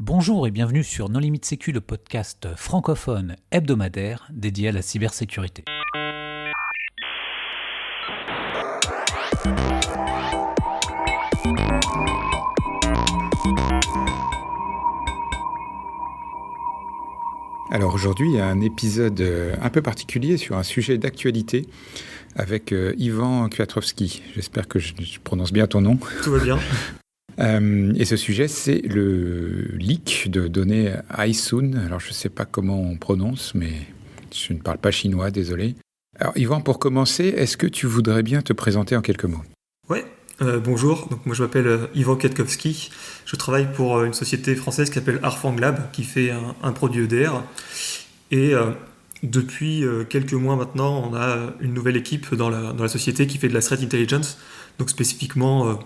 Bonjour et bienvenue sur Non Limite Sécu, le podcast francophone hebdomadaire dédié à la cybersécurité. Alors aujourd'hui, il y a un épisode un peu particulier sur un sujet d'actualité avec Ivan Kwiatkowski. J'espère que je prononce bien ton nom. Tout va bien. Et ce sujet, c'est le leak de données iSoon. Alors je ne sais pas comment on prononce, mais je ne parle pas chinois, désolé. Alors Ivan, pour commencer, est-ce que tu voudrais bien te présenter en quelques mots ? Ouais, bonjour. Donc, moi je m'appelle Ivan Kwiatkowski. Je travaille pour une société française qui s'appelle Arfang Lab, qui fait un produit EDR. Et depuis quelques mois maintenant, on a une nouvelle équipe dans la société qui fait de la threat intelligence. Donc spécifiquement,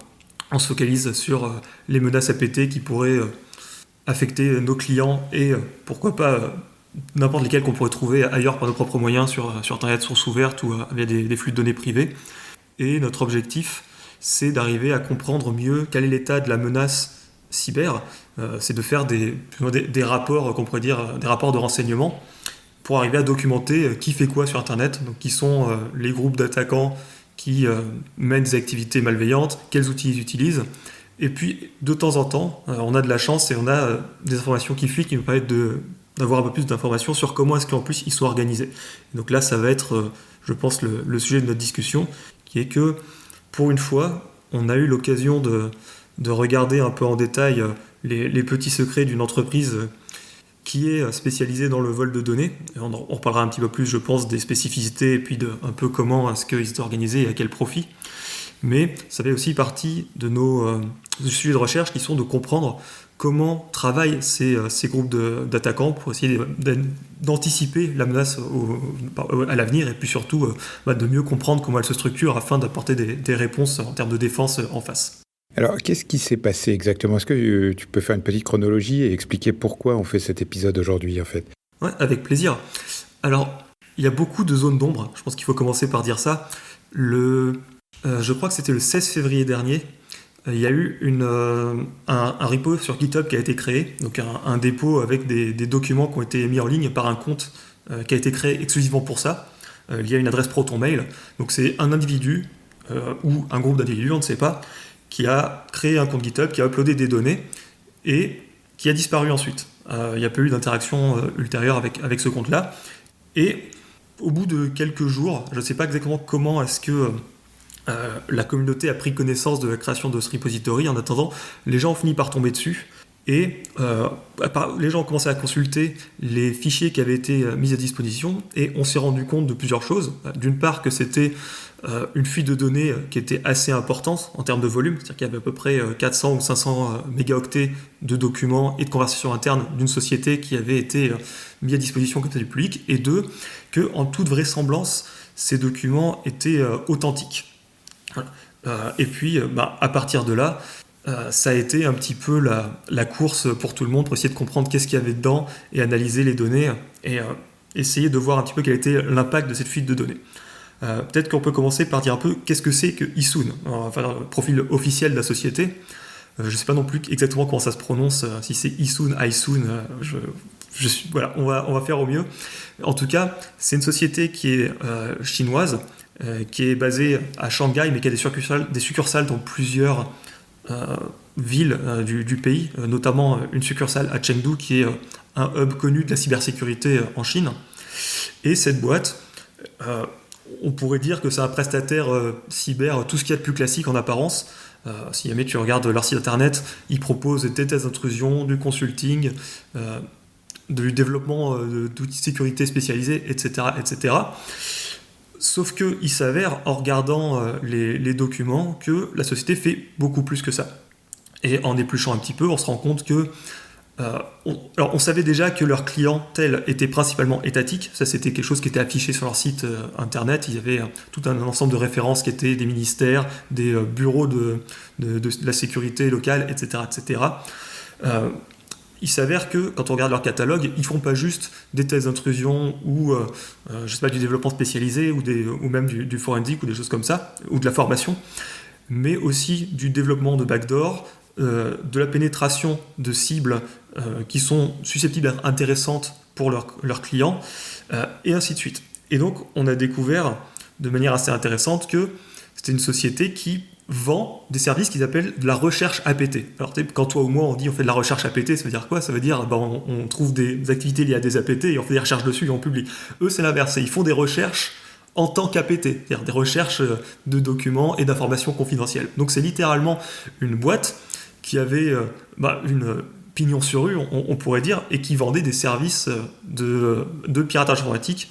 on se focalise sur les menaces APT qui pourraient affecter nos clients et pourquoi pas n'importe lesquels qu'on pourrait trouver ailleurs par nos propres moyens sur Internet, source ouverte ou via des flux de données privés. Et notre objectif, c'est d'arriver à comprendre mieux quel est l'état de la menace cyber. C'est de faire des rapports, qu'on pourrait dire, des rapports de renseignement pour arriver à documenter qui fait quoi sur Internet, donc qui sont les groupes d'attaquants qui mènent des activités malveillantes, quels outils ils utilisent. Et puis, de temps en temps, on a de la chance et on a des informations qui fuient qui nous permettent d'avoir un peu plus d'informations sur comment est-ce qu'en plus ils sont organisés. Et donc là, ça va être, je pense, le sujet de notre discussion, qui est que, pour une fois, on a eu l'occasion de regarder un peu en détail les petits secrets d'une entreprise qui est spécialisée dans le vol de données. Et on reparlera un petit peu plus, je pense, des spécificités et puis un peu comment est-ce qu'ils étaient organisés et à quel profit. Mais ça fait aussi partie de nos sujets de recherche qui sont de comprendre comment travaillent ces groupes d'attaquants pour essayer d'anticiper la menace à l'avenir et puis surtout de mieux comprendre comment elle se structure afin d'apporter des réponses en termes de défense en face. Alors, qu'est-ce qui s'est passé exactement ? Est-ce que tu peux faire une petite chronologie et expliquer pourquoi on fait cet épisode aujourd'hui, en fait ? Ouais, avec plaisir. Alors, il y a beaucoup de zones d'ombre. Je pense qu'il faut commencer par dire ça. Je crois que c'était le 16 février dernier. Il y a eu un repo sur GitHub qui a été créé, donc un dépôt avec des documents qui ont été mis en ligne par un compte qui a été créé exclusivement pour ça. Il y a une adresse ProtonMail, donc c'est un individu ou un groupe d'individus, on ne sait pas, qui a créé un compte GitHub, qui a uploadé des données et qui a disparu ensuite. Il n'y a pas eu d'interaction ultérieure avec ce compte-là. Et au bout de quelques jours, je ne sais pas exactement comment est-ce que la communauté a pris connaissance de la création de ce repository. En attendant, les gens ont fini par tomber dessus et les gens ont commencé à consulter les fichiers qui avaient été mis à disposition et on s'est rendu compte de plusieurs choses. D'une part que c'était une fuite de données qui était assez importante en termes de volume, c'est-à-dire qu'il y avait à peu près 400 ou 500 mégaoctets de documents et de conversations internes d'une société qui avait été mis à disposition comme ça du public, et deux, qu'en toute vraisemblance, ces documents étaient authentiques. Et puis, à partir de là, ça a été un petit peu la course pour tout le monde pour essayer de comprendre qu'est-ce qu'il y avait dedans et analyser les données et essayer de voir un petit peu quel était l'impact de cette fuite de données. Peut-être qu'on peut commencer par dire un peu qu'est-ce que c'est que iSoon, enfin le profil officiel de la société. Je ne sais pas non plus exactement comment ça se prononce, si c'est iSoon, iSoon, voilà, on va faire au mieux. En tout cas, c'est une société qui est chinoise, qui est basée à Shanghai, mais qui a des succursales dans plusieurs villes du pays, notamment une succursale à Chengdu, qui est un hub connu de la cybersécurité en Chine. Et cette boîte, on pourrait dire que c'est un prestataire cyber, tout ce qu'il y a de plus classique en apparence. Si jamais tu regardes leur site internet, ils proposent des tests d'intrusion, du consulting, du développement d'outils de sécurité spécialisés, etc., etc. Sauf qu'il s'avère, en regardant les documents, que la société fait beaucoup plus que ça. Et en épluchant un petit peu, on se rend compte que on savait déjà que leur clientèle était principalement étatique. Ça, c'était quelque chose qui était affiché sur leur site internet. Il y avait tout un ensemble de références qui étaient des ministères, des bureaux de la sécurité locale, etc., etc. Il s'avère que, quand on regarde leur catalogue, ils ne font pas juste des tests d'intrusion ou du développement spécialisé ou même du forensique ou des choses comme ça, ou de la formation, mais aussi du développement de backdoor, de la pénétration de cibles qui sont susceptibles d'être intéressantes pour leurs clients, et ainsi de suite. Et donc, on a découvert de manière assez intéressante que c'était une société qui vend des services qu'ils appellent de la recherche APT. Alors, quand toi ou moi on dit on fait de la recherche APT, ça veut dire quoi? Ça veut dire on trouve des activités liées à des APT et on fait des recherches dessus et on publie. Eux, c'est l'inverse. Ils font des recherches en tant qu'APT, c'est-à-dire des recherches de documents et d'informations confidentielles. Donc, c'est littéralement une boîte qui avait une pignon sur rue, on pourrait dire, et qui vendait des services de piratage informatique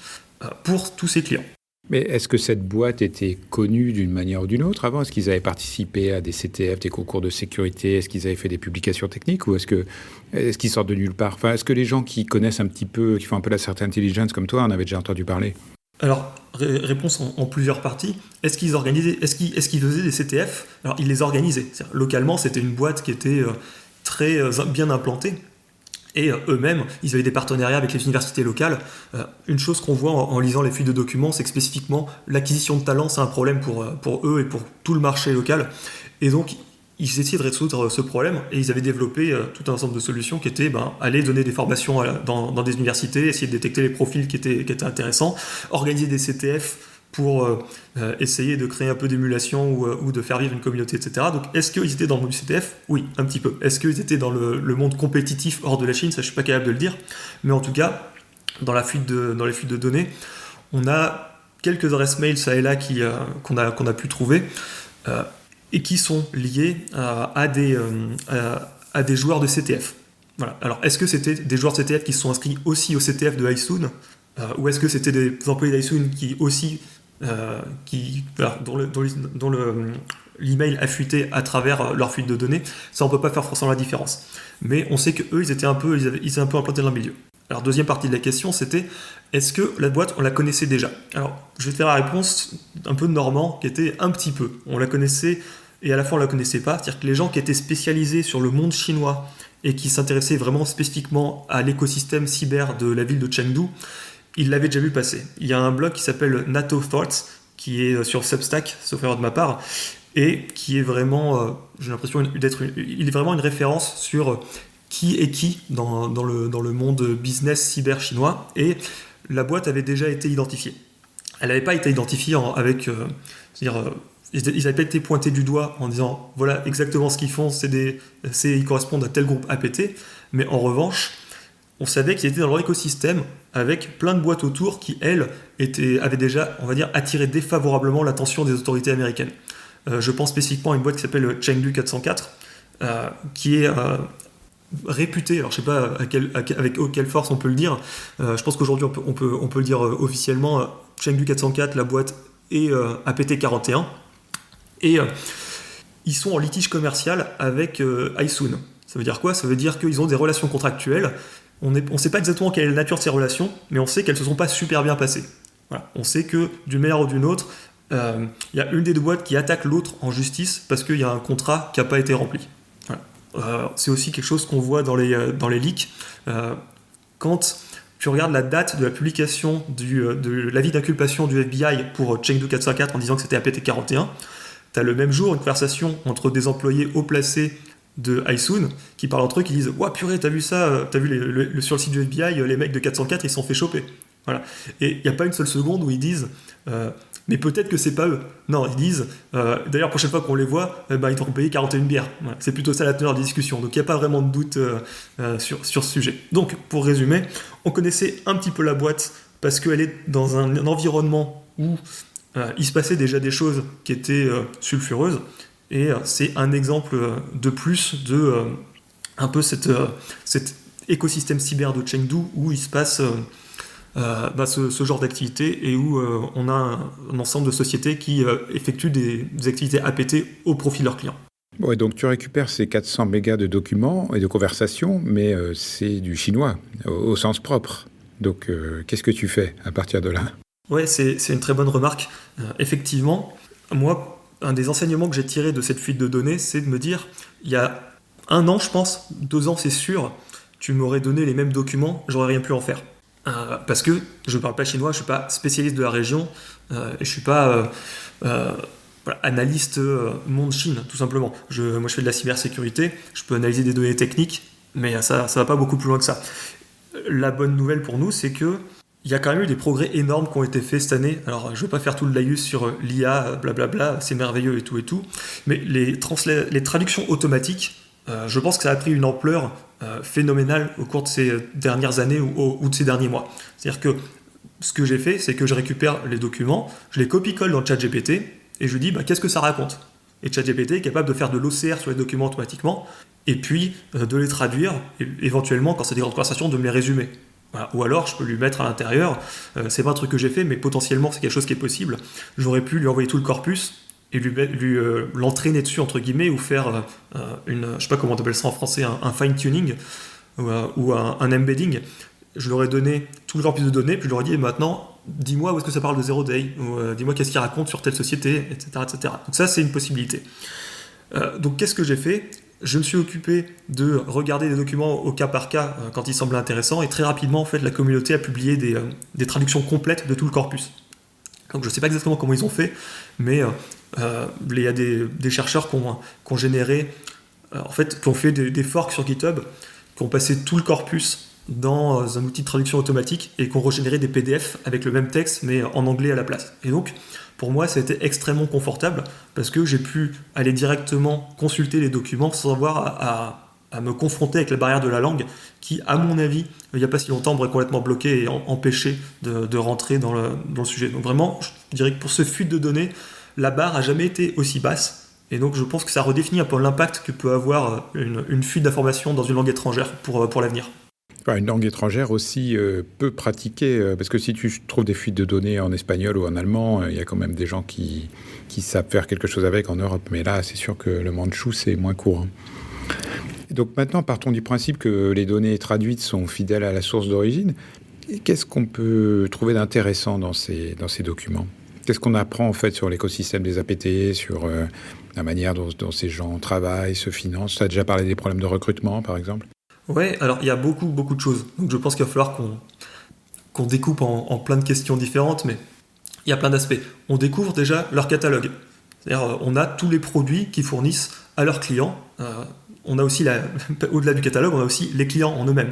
pour tous ses clients. Mais est-ce que cette boîte était connue d'une manière ou d'une autre avant? Est-ce qu'ils avaient participé à des CTF, des concours de sécurité? Est-ce qu'ils avaient fait des publications techniques? Ou est-ce qu'ils sortent de nulle part? Enfin, est-ce que les gens qui connaissent un petit peu, qui font un peu la certaine intelligence comme toi, en avaient déjà entendu parler? Alors, réponse en plusieurs parties. Est-ce qu'ils faisaient des CTF? Alors, ils les organisaient. Localement, c'était une boîte qui était très bien implantée. Et eux-mêmes, ils avaient des partenariats avec les universités locales. Une chose qu'on voit en lisant les fuites de documents, c'est que spécifiquement, l'acquisition de talents, c'est un problème pour eux et pour tout le marché local. Et donc, ils essayaient de résoudre ce problème et ils avaient développé tout un ensemble de solutions qui étaient aller donner des formations dans des universités, essayer de détecter les profils qui étaient intéressants, organiser des CTF pour essayer de créer un peu d'émulation ou de faire vivre une communauté, etc. Donc, est-ce qu'ils étaient dans le monde du CTF? Oui, un petit peu. Est-ce qu'ils étaient dans le monde compétitif hors de la Chine? Ça, je ne suis pas capable de le dire. Mais en tout cas, dans les fuites de données, on a quelques adresses mail, ça et là, qu'on a pu trouver, et qui sont liées à des joueurs de CTF. Voilà. Alors, est-ce que c'était des joueurs de CTF qui se sont inscrits aussi au CTF de Hisun, ou est-ce que c'était des employés d'Hisun qui aussi dont l'email a fuité à travers leur fuite de données? Ça, on peut pas faire forcément la différence. Mais on sait qu'eux, ils étaient un peu implantés dans le milieu. Alors, deuxième partie de la question, c'était est-ce que la boîte, on la connaissait déjà? Alors, je vais te faire la réponse un peu de Normand, qui était un petit peu. On la connaissait et à la fois on la connaissait pas. C'est-à-dire que les gens qui étaient spécialisés sur le monde chinois et qui s'intéressaient vraiment spécifiquement à l'écosystème cyber de la ville de Chengdu, il l'avait déjà vu passer. Il y a un blog qui s'appelle NATO Thoughts, qui est sur Substack, sauf erreur de ma part, et qui est vraiment, j'ai l'impression il est vraiment une référence sur qui est qui dans le monde business cyber chinois, et la boîte avait déjà été identifiée. Elle n'avait pas été identifiée ils n'avaient pas été pointés du doigt en disant voilà exactement ce qu'ils font, ils correspondent à tel groupe APT, mais en revanche, on savait qu'ils étaient dans leur écosystème avec plein de boîtes autour qui, elles, avaient déjà, on va dire, attiré défavorablement l'attention des autorités américaines. Je pense spécifiquement à une boîte qui s'appelle Chengdu 404, qui est réputée, alors je ne sais pas avec quelle force on peut le dire, je pense qu'aujourd'hui on peut le dire officiellement, Chengdu 404, la boîte est APT 41, et ils sont en litige commercial avec Hisun. Ça veut dire quoi? Ça veut dire qu'ils ont des relations contractuelles. On ne sait pas exactement quelle est la nature de ces relations, mais on sait qu'elles ne se sont pas super bien passées. Voilà. On sait que d'une manière ou d'une autre, il y a une des deux boîtes qui attaque l'autre en justice parce qu'il y a un contrat qui n'a pas été rempli. Voilà. C'est aussi quelque chose qu'on voit dans les leaks. Quand tu regardes la date de la publication de l'avis d'inculpation du FBI pour Chengdu 404 en disant que c'était APT 41, tu as le même jour une conversation entre des employés haut placés de Hisun qui parlent entre eux, qui disent « Ouah, purée, t'as vu ça? T'as vu sur le site du FBI, les mecs de 404, ils se sont fait choper. » Voilà. Et il n'y a pas une seule seconde où ils disent mais peut-être que c'est pas eux. Non, ils disent d'ailleurs, prochaine fois qu'on les voit, ils devront payer 41 bières. Voilà. C'est plutôt ça la teneur des discussions. Donc il n'y a pas vraiment de doute sur ce sujet. Donc, pour résumer, on connaissait un petit peu la boîte parce qu'elle est dans un environnement où il se passait déjà des choses qui étaient sulfureuses. Et c'est un exemple de plus de un peu cet écosystème cyber de Chengdu où il se passe ce genre d'activité et où on a un ensemble de sociétés qui effectuent des activités APT au profit de leurs clients. Bon, et donc tu récupères ces 400 mégas de documents et de conversations, mais c'est du chinois au sens propre. Donc qu'est-ce que tu fais à partir de là? Ouais, c'est une très bonne remarque. Effectivement, moi, un des enseignements que j'ai tiré de cette fuite de données, c'est de me dire, il y a 1 an, je pense, 2 ans, c'est sûr, tu m'aurais donné les mêmes documents, j'aurais rien pu en faire. Parce que je ne parle pas chinois, je ne suis pas spécialiste de la région, et je ne suis pas analyste monde Chine, tout simplement. Moi, je fais de la cybersécurité, je peux analyser des données techniques, mais ça va pas beaucoup plus loin que ça. La bonne nouvelle pour nous, c'est que il y a quand même eu des progrès énormes qui ont été faits cette année. Alors, je ne vais pas faire tout le laïus sur l'IA, blablabla, c'est merveilleux et tout, mais les traductions automatiques, je pense que ça a pris une ampleur phénoménale au cours de ces dernières années ou de ces derniers mois. C'est-à-dire que ce que j'ai fait, c'est que je récupère les documents, je les copie-colle dans ChatGPT, et je lui dis, qu'est-ce que ça raconte ? Et ChatGPT est capable de faire de l'OCR sur les documents automatiquement, et puis de les traduire, et éventuellement, quand c'est des grandes conversations, de me les résumer. Voilà. Ou alors, je peux lui mettre à l'intérieur, c'est pas un truc que j'ai fait, mais potentiellement, c'est quelque chose qui est possible. J'aurais pu lui envoyer tout le corpus, et l'entraîner dessus, entre guillemets, ou faire je sais pas comment on appelle ça en français, un fine-tuning, ou un embedding. Je leur ai donné tout le corpus de données, puis je leur ai dit, maintenant, dis-moi où est-ce que ça parle de Zero Day, ou dis-moi qu'est-ce qu'il raconte sur telle société, etc., etc. Donc ça, c'est une possibilité. Donc qu'est-ce que j'ai fait ? Je me suis occupé de regarder les documents au cas par cas quand ils semblaient intéressants, et très rapidement, en fait, la communauté a publié des traductions complètes de tout le corpus. Donc je ne sais pas exactement comment ils ont fait, mais il y a des chercheurs qui ont généré, qui ont fait des forks sur GitHub, qui ont passé tout le corpus dans un outil de traduction automatique et qui ont régénéré des PDF avec le même texte, mais en anglais à la place. Et donc, pour moi, ça a été extrêmement confortable parce que j'ai pu aller directement consulter les documents sans avoir à me confronter avec la barrière de la langue qui, à mon avis, il n'y a pas si longtemps, m'aurait complètement bloqué et empêché de rentrer dans le sujet. Donc vraiment, je dirais que pour ce fuite de données, la barre n'a jamais été aussi basse. Et donc je pense que ça redéfinit un peu l'impact que peut avoir une fuite d'informations dans une langue étrangère pour l'avenir. Une langue étrangère aussi peu pratiquée, parce que si tu trouves des fuites de données en espagnol ou en allemand, il y a quand même des gens qui savent faire quelque chose avec en Europe. Mais là, c'est sûr que le mandchou, c'est moins courant. Donc maintenant, partons du principe que les données traduites sont fidèles à la source d'origine. Qu'est-ce qu'on peut trouver d'intéressant dans ces documents ? Qu'est-ce qu'on apprend en fait sur l'écosystème des APT, sur la manière dont ces gens travaillent, se financent ? Tu as déjà parlé des problèmes de recrutement, par exemple ? Ouais, alors il y a beaucoup de choses. Donc je pense qu'il va falloir qu'on découpe en plein de questions différentes, mais il y a plein d'aspects. On découvre déjà leur catalogue. C'est-à-dire, on a tous les produits qu'ils fournissent à leurs clients. On a aussi, au-delà du catalogue, on a aussi les clients en eux-mêmes.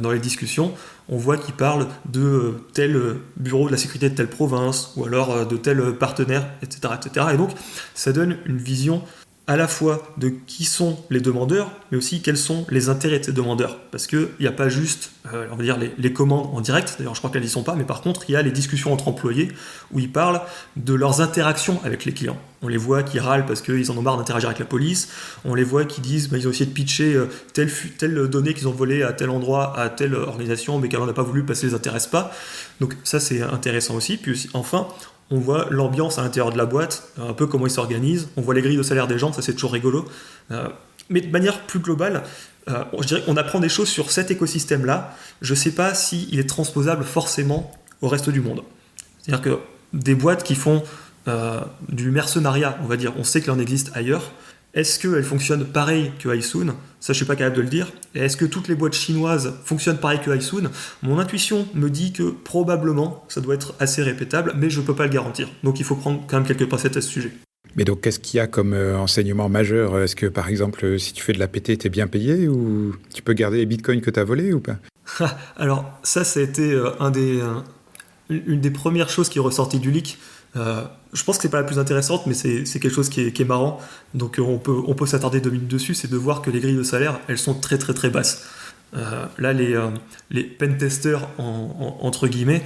Dans les discussions, on voit qu'ils parlent de tel bureau de la sécurité de telle province, ou alors de tel partenaire, etc., etc. Et donc, ça donne une vision à la fois de qui sont les demandeurs, mais aussi quels sont les intérêts de ces demandeurs. Parce qu'il n'y a pas juste, on va dire, les commandes en direct, d'ailleurs je crois qu'elles n'y sont pas, mais par contre il y a les discussions entre employés où ils parlent de leurs interactions avec les clients. On les voit qui râlent parce qu'ils en ont marre d'interagir avec la police, on les voit qui disent ils ont essayé de pitcher telle donnée qu'ils ont volée à tel endroit, à telle organisation, mais qu'elle n'en a pas voulu parce que ça ne les intéresse pas. Donc ça c'est intéressant aussi. Puis aussi, enfin, on voit l'ambiance à l'intérieur de la boîte, un peu comment ils s'organisent, on voit les grilles de salaire des gens, ça c'est toujours rigolo. Mais de manière plus globale, je dirais qu'on apprend des choses sur cet écosystème-là. Je ne sais pas s'il est transposable forcément au reste du monde. C'est-à-dire que des boîtes qui font du mercenariat, on va dire, on sait qu'il en existe ailleurs. Est-ce qu'elles fonctionnent pareil que Aisun ? Ça, je ne suis pas capable de le dire. Et est-ce que toutes les boîtes chinoises fonctionnent pareil que Aisun ? Mon intuition me dit que probablement, ça doit être assez répétable, mais je ne peux pas le garantir. Donc il faut prendre quand même quelques pincettes à ce sujet. Mais donc, qu'est-ce qu'il y a comme enseignement majeur ? Est-ce que, par exemple, si tu fais de l'APT, tu es bien payé ou tu peux garder les bitcoins que tu as volés ou pas ? Alors, ça a été une des premières choses qui est ressortie du leak. Je pense que c'est pas la plus intéressante, mais c'est quelque chose qui est marrant. Donc on peut s'attarder 2 minutes dessus, c'est de voir que les grilles de salaire, elles sont très très très basses. Là, les pentesters, entre guillemets,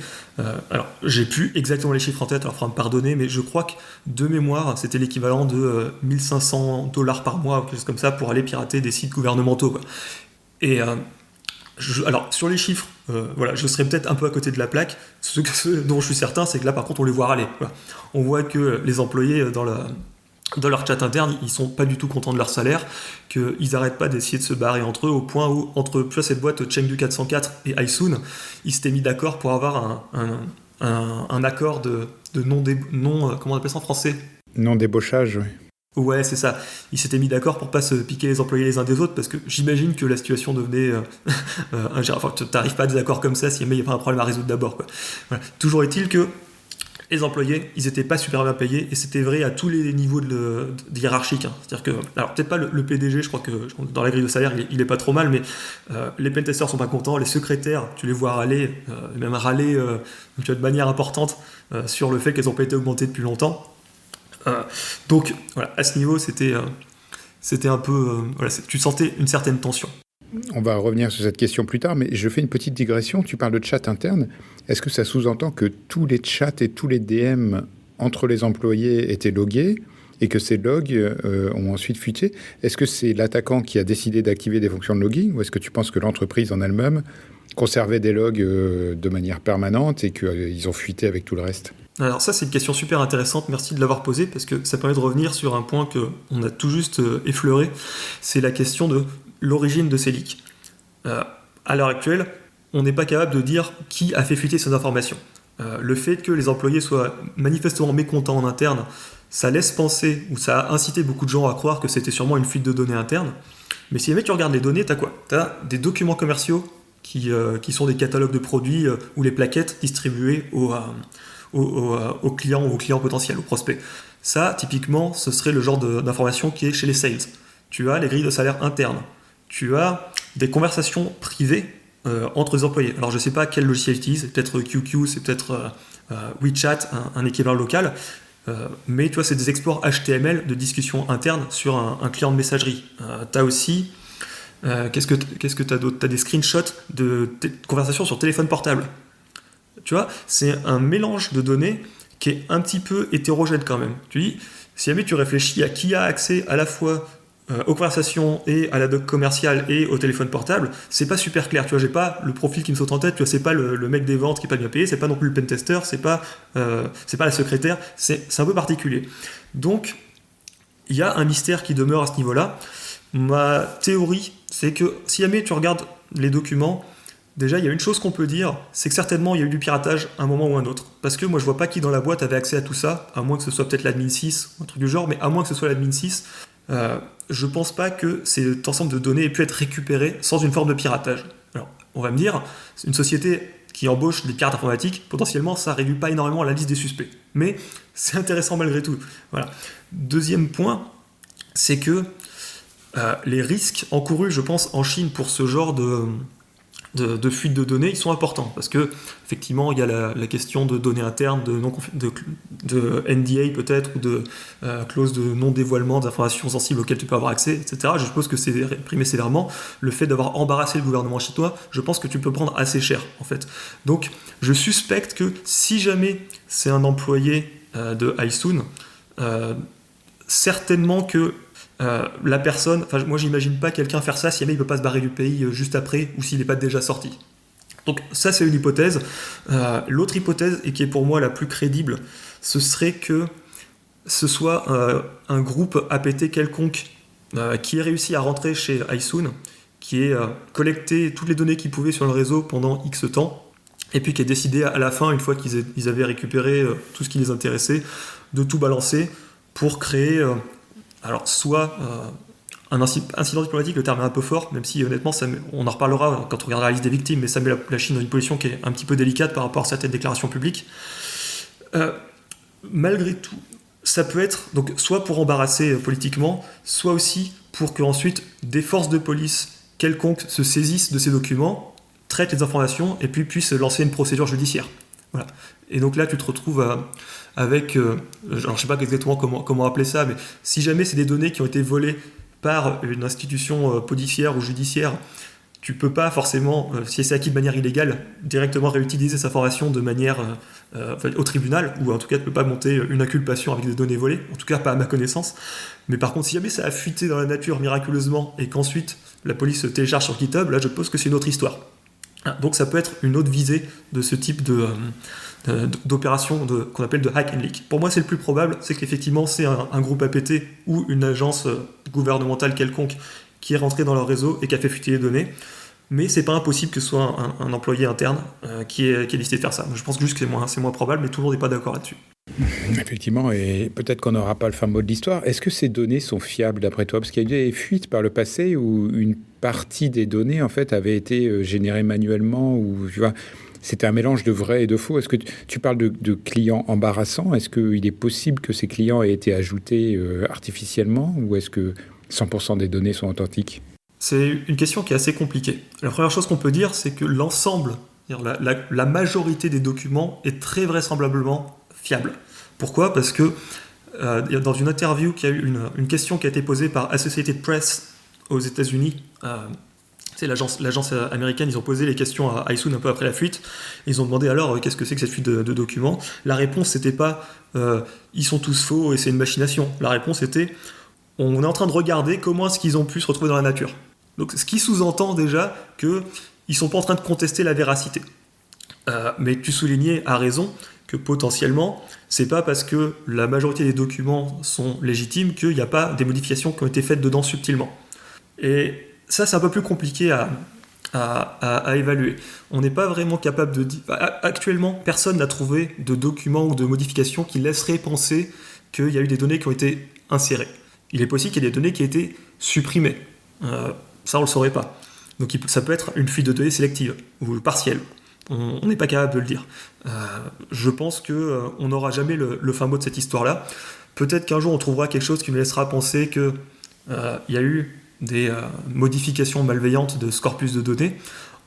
alors j'ai plus exactement les chiffres en tête, alors il faudra me pardonner, mais je crois que de mémoire, c'était l'équivalent de $1 500 par mois, ou quelque chose comme ça, pour aller pirater des sites gouvernementaux, quoi. Et alors, sur les chiffres, je serais peut-être un peu à côté de la plaque. Ce dont je suis certain, c'est que là, par contre, on les voit râler. Voilà. On voit que les employés, dans leur chat interne, ils sont pas du tout contents de leur salaire, qu'ils n'arrêtent pas d'essayer de se barrer entre eux, au point où, entre cette boîte Chengdu 404 et Aisun, ils s'étaient mis d'accord pour avoir un accord de non, comment on appelle ça en français ? Non-débauchage, oui. Ouais, c'est ça. Ils s'étaient mis d'accord pour pas se piquer les employés les uns des autres, parce que j'imagine que la situation devenait tu n'arrives pas à des accords comme ça si jamais il y a pas un problème à résoudre d'abord, quoi. Voilà. Toujours est-il que les employés, ils n'étaient pas super bien payés, et c'était vrai à tous les niveaux de hiérarchiques. C'est-à-dire que, alors peut-être pas le PDG, je crois que dans la grille de salaire, il est pas trop mal, mais les pentesters sont pas contents, les secrétaires, tu les vois râler, même râler tu vois, de manière importante sur le fait qu'elles n'ont pas été augmentées depuis longtemps. Donc voilà, à ce niveau, c'était un peu... voilà, tu sentais une certaine tension. On va revenir sur cette question plus tard, mais je fais une petite digression. Tu parles de chat interne. Est-ce que ça sous-entend que tous les chats et tous les DM entre les employés étaient logués et que ces logs ont ensuite fuité? Est-ce que c'est l'attaquant qui a décidé d'activer des fonctions de logging, ou est-ce que tu penses que l'entreprise en elle-même conservait des logs de manière permanente et qu'ils ont fuité avec tout le reste? Alors ça, c'est une question super intéressante, merci de l'avoir posée, parce que ça permet de revenir sur un point qu'on a tout juste effleuré, c'est la question de l'origine de ces leaks. À l'heure actuelle, on n'est pas capable de dire qui a fait fuiter ces informations. Le fait que les employés soient manifestement mécontents en interne, ça laisse penser, ou ça a incité beaucoup de gens à croire que c'était sûrement une fuite de données interne. Mais si jamais tu regardes les données, t'as quoi? T'as des documents commerciaux qui sont des catalogues de produits ou les plaquettes distribuées aux clients ou aux clients potentiels, aux prospects. Ça, typiquement, ce serait le genre d'information qui est chez les sales. Tu as les grilles de salaire internes. Tu as des conversations privées entre les employés. Alors, je ne sais pas quel logiciel ils utilisent. C'est peut-être QQ, c'est peut-être WeChat, un équivalent local. Mais tu vois, c'est des exports HTML de discussions internes sur un client de messagerie. Tu as aussi... qu'est-ce que tu as d'autre? Tu as des screenshots de conversations sur téléphone portable. Tu vois, c'est un mélange de données qui est un petit peu hétérogène quand même. Tu dis, si jamais tu réfléchis à qui a accès à la fois aux conversations et à la doc commerciale et au téléphone portable, c'est pas super clair. Tu vois, j'ai pas le profil qui me saute en tête. Tu vois, c'est pas le mec des ventes qui est pas bien payé, c'est pas non plus le pentester, c'est pas la secrétaire. C'est un peu particulier. Donc, il y a un mystère qui demeure à ce niveau-là. Ma théorie, c'est que si jamais tu regardes les documents, déjà, il y a une chose qu'on peut dire, c'est que certainement il y a eu du piratage à un moment ou un autre. Parce que moi, je vois pas qui dans la boîte avait accès à tout ça, à moins que ce soit peut-être l'admin 6, un truc du genre, mais à moins que ce soit l'admin 6, je pense pas que cet ensemble de données ait pu être récupéré sans une forme de piratage. Alors, on va me dire, une société qui embauche des pirates informatiques, potentiellement, ça réduit pas énormément la liste des suspects. Mais c'est intéressant malgré tout. Voilà. Deuxième point, c'est que les risques encourus, je pense, en Chine pour ce genre de fuite de données, ils sont importants, parce que effectivement il y a la question de données internes, de NDA peut-être, ou de clause de non-dévoilement d'informations sensibles auxquelles tu peux avoir accès, etc. Je suppose que c'est réprimé sévèrement. Le fait d'avoir embarrassé le gouvernement chinois, je pense que tu peux prendre assez cher, en fait. Donc je suspecte que si jamais c'est un employé de Aisun, certainement que la personne, enfin moi j'imagine pas quelqu'un faire ça si jamais il peut pas se barrer du pays juste après, ou s'il n'est pas déjà sorti. Donc ça c'est une hypothèse. L'autre hypothèse, et qui est pour moi la plus crédible, ce serait que ce soit un groupe APT quelconque qui ait réussi à rentrer chez Aisun, qui ait collecté toutes les données qu'il pouvait sur le réseau pendant X temps, et puis qui ait décidé à la fin, une fois qu'ils avaient récupéré tout ce qui les intéressait, de tout balancer pour créer... alors, soit un incident diplomatique, le terme est un peu fort, même si honnêtement, on en reparlera quand on regardera la liste des victimes, mais ça met la Chine dans une position qui est un petit peu délicate par rapport à certaines déclarations publiques. Malgré tout, ça peut être donc soit pour embarrasser politiquement, soit aussi pour qu'ensuite des forces de police quelconques se saisissent de ces documents, traitent les informations et puis puissent lancer une procédure judiciaire. Voilà. Et donc là, tu te retrouves avec, alors je ne sais pas exactement comment appeler ça, mais si jamais c'est des données qui ont été volées par une institution policière ou judiciaire, tu ne peux pas forcément, si c'est acquis de manière illégale, directement réutiliser cette information de manière au tribunal, ou en tout cas tu ne peux pas monter une inculpation avec des données volées, en tout cas pas à ma connaissance. Mais par contre, si jamais ça a fuité dans la nature miraculeusement et qu'ensuite la police se télécharge sur GitHub, là je pense que c'est une autre histoire. Donc ça peut être une autre visée de ce type d'opération qu'on appelle de hack and leak. Pour moi, c'est le plus probable, c'est qu'effectivement c'est un groupe APT ou une agence gouvernementale quelconque qui est rentré dans leur réseau et qui a fait fuiter les données. Mais c'est pas impossible que ce soit un employé interne qui ait décidé de faire ça. Je pense juste que c'est moins probable, mais tout le monde n'est pas d'accord là-dessus. Effectivement, et peut-être qu'on n'aura pas le fin mot de l'histoire. Est-ce que ces données sont fiables d'après toi? Parce qu'il y a eu des fuites par le passé où une partie des données en fait avait été générée manuellement, ou tu vois, c'était un mélange de vrai et de faux. Est-ce que tu parles de clients embarrassants? Est-ce qu'il est possible que ces clients aient été ajoutés artificiellement, ou est-ce que 100% des données sont authentiques? C'est une question qui est assez compliquée. La première chose qu'on peut dire, c'est que l'ensemble, la majorité des documents est très vraisemblablement fiable. Pourquoi ? Parce que dans une interview, il y a eu une question qui a été posée par Associated Press aux États-Unis. C'est l'agence américaine, ils ont posé les questions à Aisun un peu après la fuite. Ils ont demandé alors qu'est-ce que c'est que cette fuite de documents. La réponse c'était pas ils sont tous faux et c'est une machination. La réponse était on est en train de regarder comment est-ce qu'ils ont pu se retrouver dans la nature. Donc ce qui sous-entend déjà qu'ils ne sont pas en train de contester la véracité. Mais tu soulignais à raison que potentiellement, c'est pas parce que la majorité des documents sont légitimes qu'il n'y a pas des modifications qui ont été faites dedans subtilement. Et ça, c'est un peu plus compliqué à évaluer. On n'est pas vraiment capable de dire... Actuellement, personne n'a trouvé de documents ou de modifications qui laisseraient penser qu'il y a eu des données qui ont été insérées. Il est possible qu'il y ait des données qui aient été supprimées. Ça, on ne le saurait pas. Donc ça peut être une fuite de données sélective ou partielle. On n'est pas capable de le dire. Je pense qu'on n'aura jamais le fin mot de cette histoire-là. Peut-être qu'un jour, on trouvera quelque chose qui nous laissera penser qu'il y a eu des modifications malveillantes de ce corpus de données.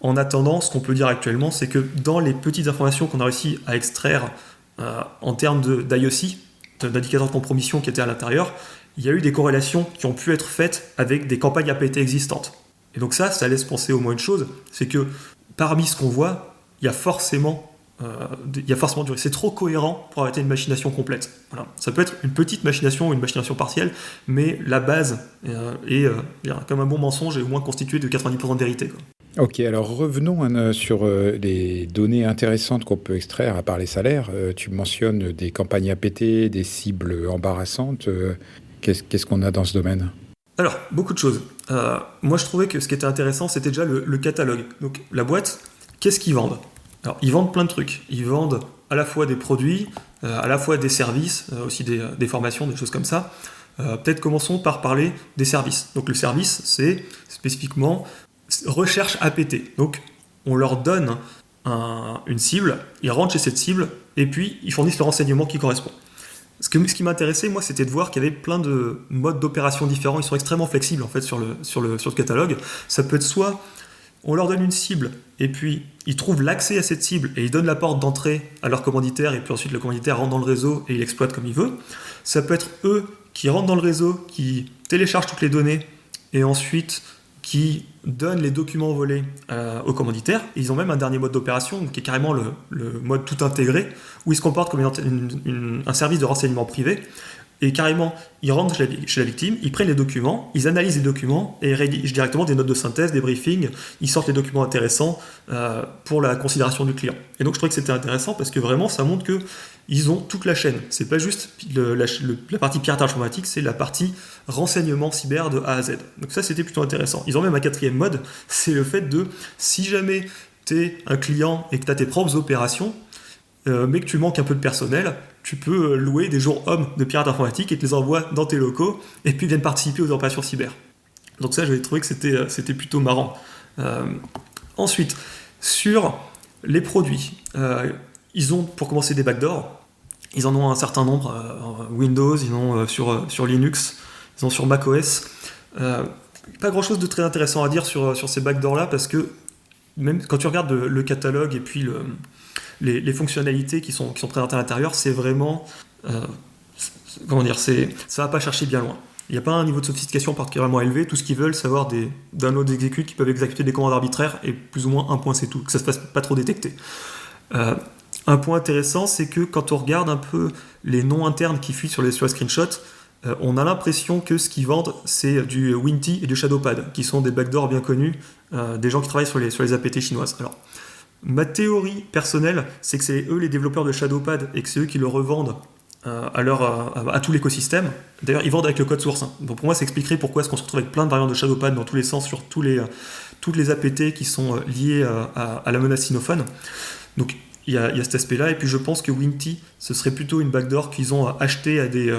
En attendant, ce qu'on peut dire actuellement, c'est que dans les petites informations qu'on a réussi à extraire en termes d'IOC, d'indicateurs de compromission qui étaient à l'intérieur, il y a eu des corrélations qui ont pu être faites avec des campagnes APT existantes. Et donc ça laisse penser au moins une chose, c'est que parmi ce qu'on voit, il y a forcément du risque. C'est trop cohérent pour arrêter une machination complète. Voilà. Ça peut être une petite machination ou une machination partielle, mais la base est comme un bon mensonge est au moins constituée de 90% de vérité, quoi. Ok, alors revenons sur les données intéressantes qu'on peut extraire à part les salaires. Tu mentionnes des campagnes APT, des cibles embarrassantes. Qu'est-ce qu'on a dans ce domaine ? Alors, beaucoup de choses. Moi, je trouvais que ce qui était intéressant, c'était déjà le catalogue. Donc, la boîte, qu'est-ce qu'ils vendent ? Alors, ils vendent plein de trucs. Ils vendent à la fois des produits, à la fois des services, aussi des formations, des choses comme ça. Peut-être commençons par parler des services. Donc, le service, c'est spécifiquement recherche APT. Donc, on leur donne une cible, ils rentrent chez cette cible, et puis ils fournissent le renseignement qui correspond. Ce qui m'intéressait, moi, c'était de voir qu'il y avait plein de modes d'opération différents. Ils sont extrêmement flexibles, en fait, sur le catalogue. Ça peut être soit on leur donne une cible, et puis ils trouvent l'accès à cette cible, et ils donnent la porte d'entrée à leur commanditaire, et puis ensuite le commanditaire rentre dans le réseau, et il exploite comme il veut. Ça peut être eux qui rentrent dans le réseau, qui téléchargent toutes les données, et ensuite qui donnent les documents volés aux commanditaires. Et ils ont même un dernier mode d'opération, qui est carrément le mode tout intégré, où ils se comportent comme un service de renseignement privé. Et carrément, ils rentrent chez la victime, ils prennent les documents, ils analysent les documents et rédigent directement des notes de synthèse, des briefings, ils sortent les documents intéressants pour la considération du client. Et donc je trouvais que c'était intéressant parce que vraiment ça montre qu'ils ont toute la chaîne. C'est pas juste la partie piratage informatique, c'est la partie renseignement cyber de A à Z. Donc ça c'était plutôt intéressant. Ils ont même un quatrième mode, c'est le fait de, si jamais tu es un client et que tu as tes propres opérations, mais que tu manques un peu de personnel, tu peux louer des jours hommes de pirates informatiques et te les envoies dans tes locaux et puis viennent participer aux opérations cyber. Donc ça, j'avais trouvé que c'était plutôt marrant. Ensuite, sur les produits, ils ont pour commencer des backdoors. Ils en ont un certain nombre, Windows, ils en ont sur Linux, ils en ont sur macOS. Pas grand-chose de très intéressant à dire sur ces backdoors-là parce que même quand tu regardes le catalogue et puis les fonctionnalités qui sont présentées à l'intérieur, c'est vraiment... ça va pas chercher bien loin. Il n'y a pas un niveau de sophistication particulièrement élevé. Tout ce qu'ils veulent, c'est avoir des downloads exécutes qui peuvent exécuter des commandes arbitraires et plus ou moins un point, c'est tout. Que ça se fasse pas trop détecter. Un point intéressant, c'est que quand on regarde un peu les noms internes qui fuient sur les screenshots, on a l'impression que ce qu'ils vendent, c'est du Winty et du Shadowpad, qui sont des backdoors bien connus, des gens qui travaillent sur les APT chinoises. Alors, ma théorie personnelle, c'est que c'est eux les développeurs de Shadowpad et que c'est eux qui le revendent à tout l'écosystème. D'ailleurs, ils vendent avec le code source. Donc pour moi, ça expliquerait pourquoi est-ce qu'on se retrouve avec plein de variantes de Shadowpad dans tous les sens sur toutes les APT qui sont liées à la menace sinophone. Donc il y a cet aspect-là. Et puis je pense que Winty, ce serait plutôt une backdoor qu'ils ont acheté à des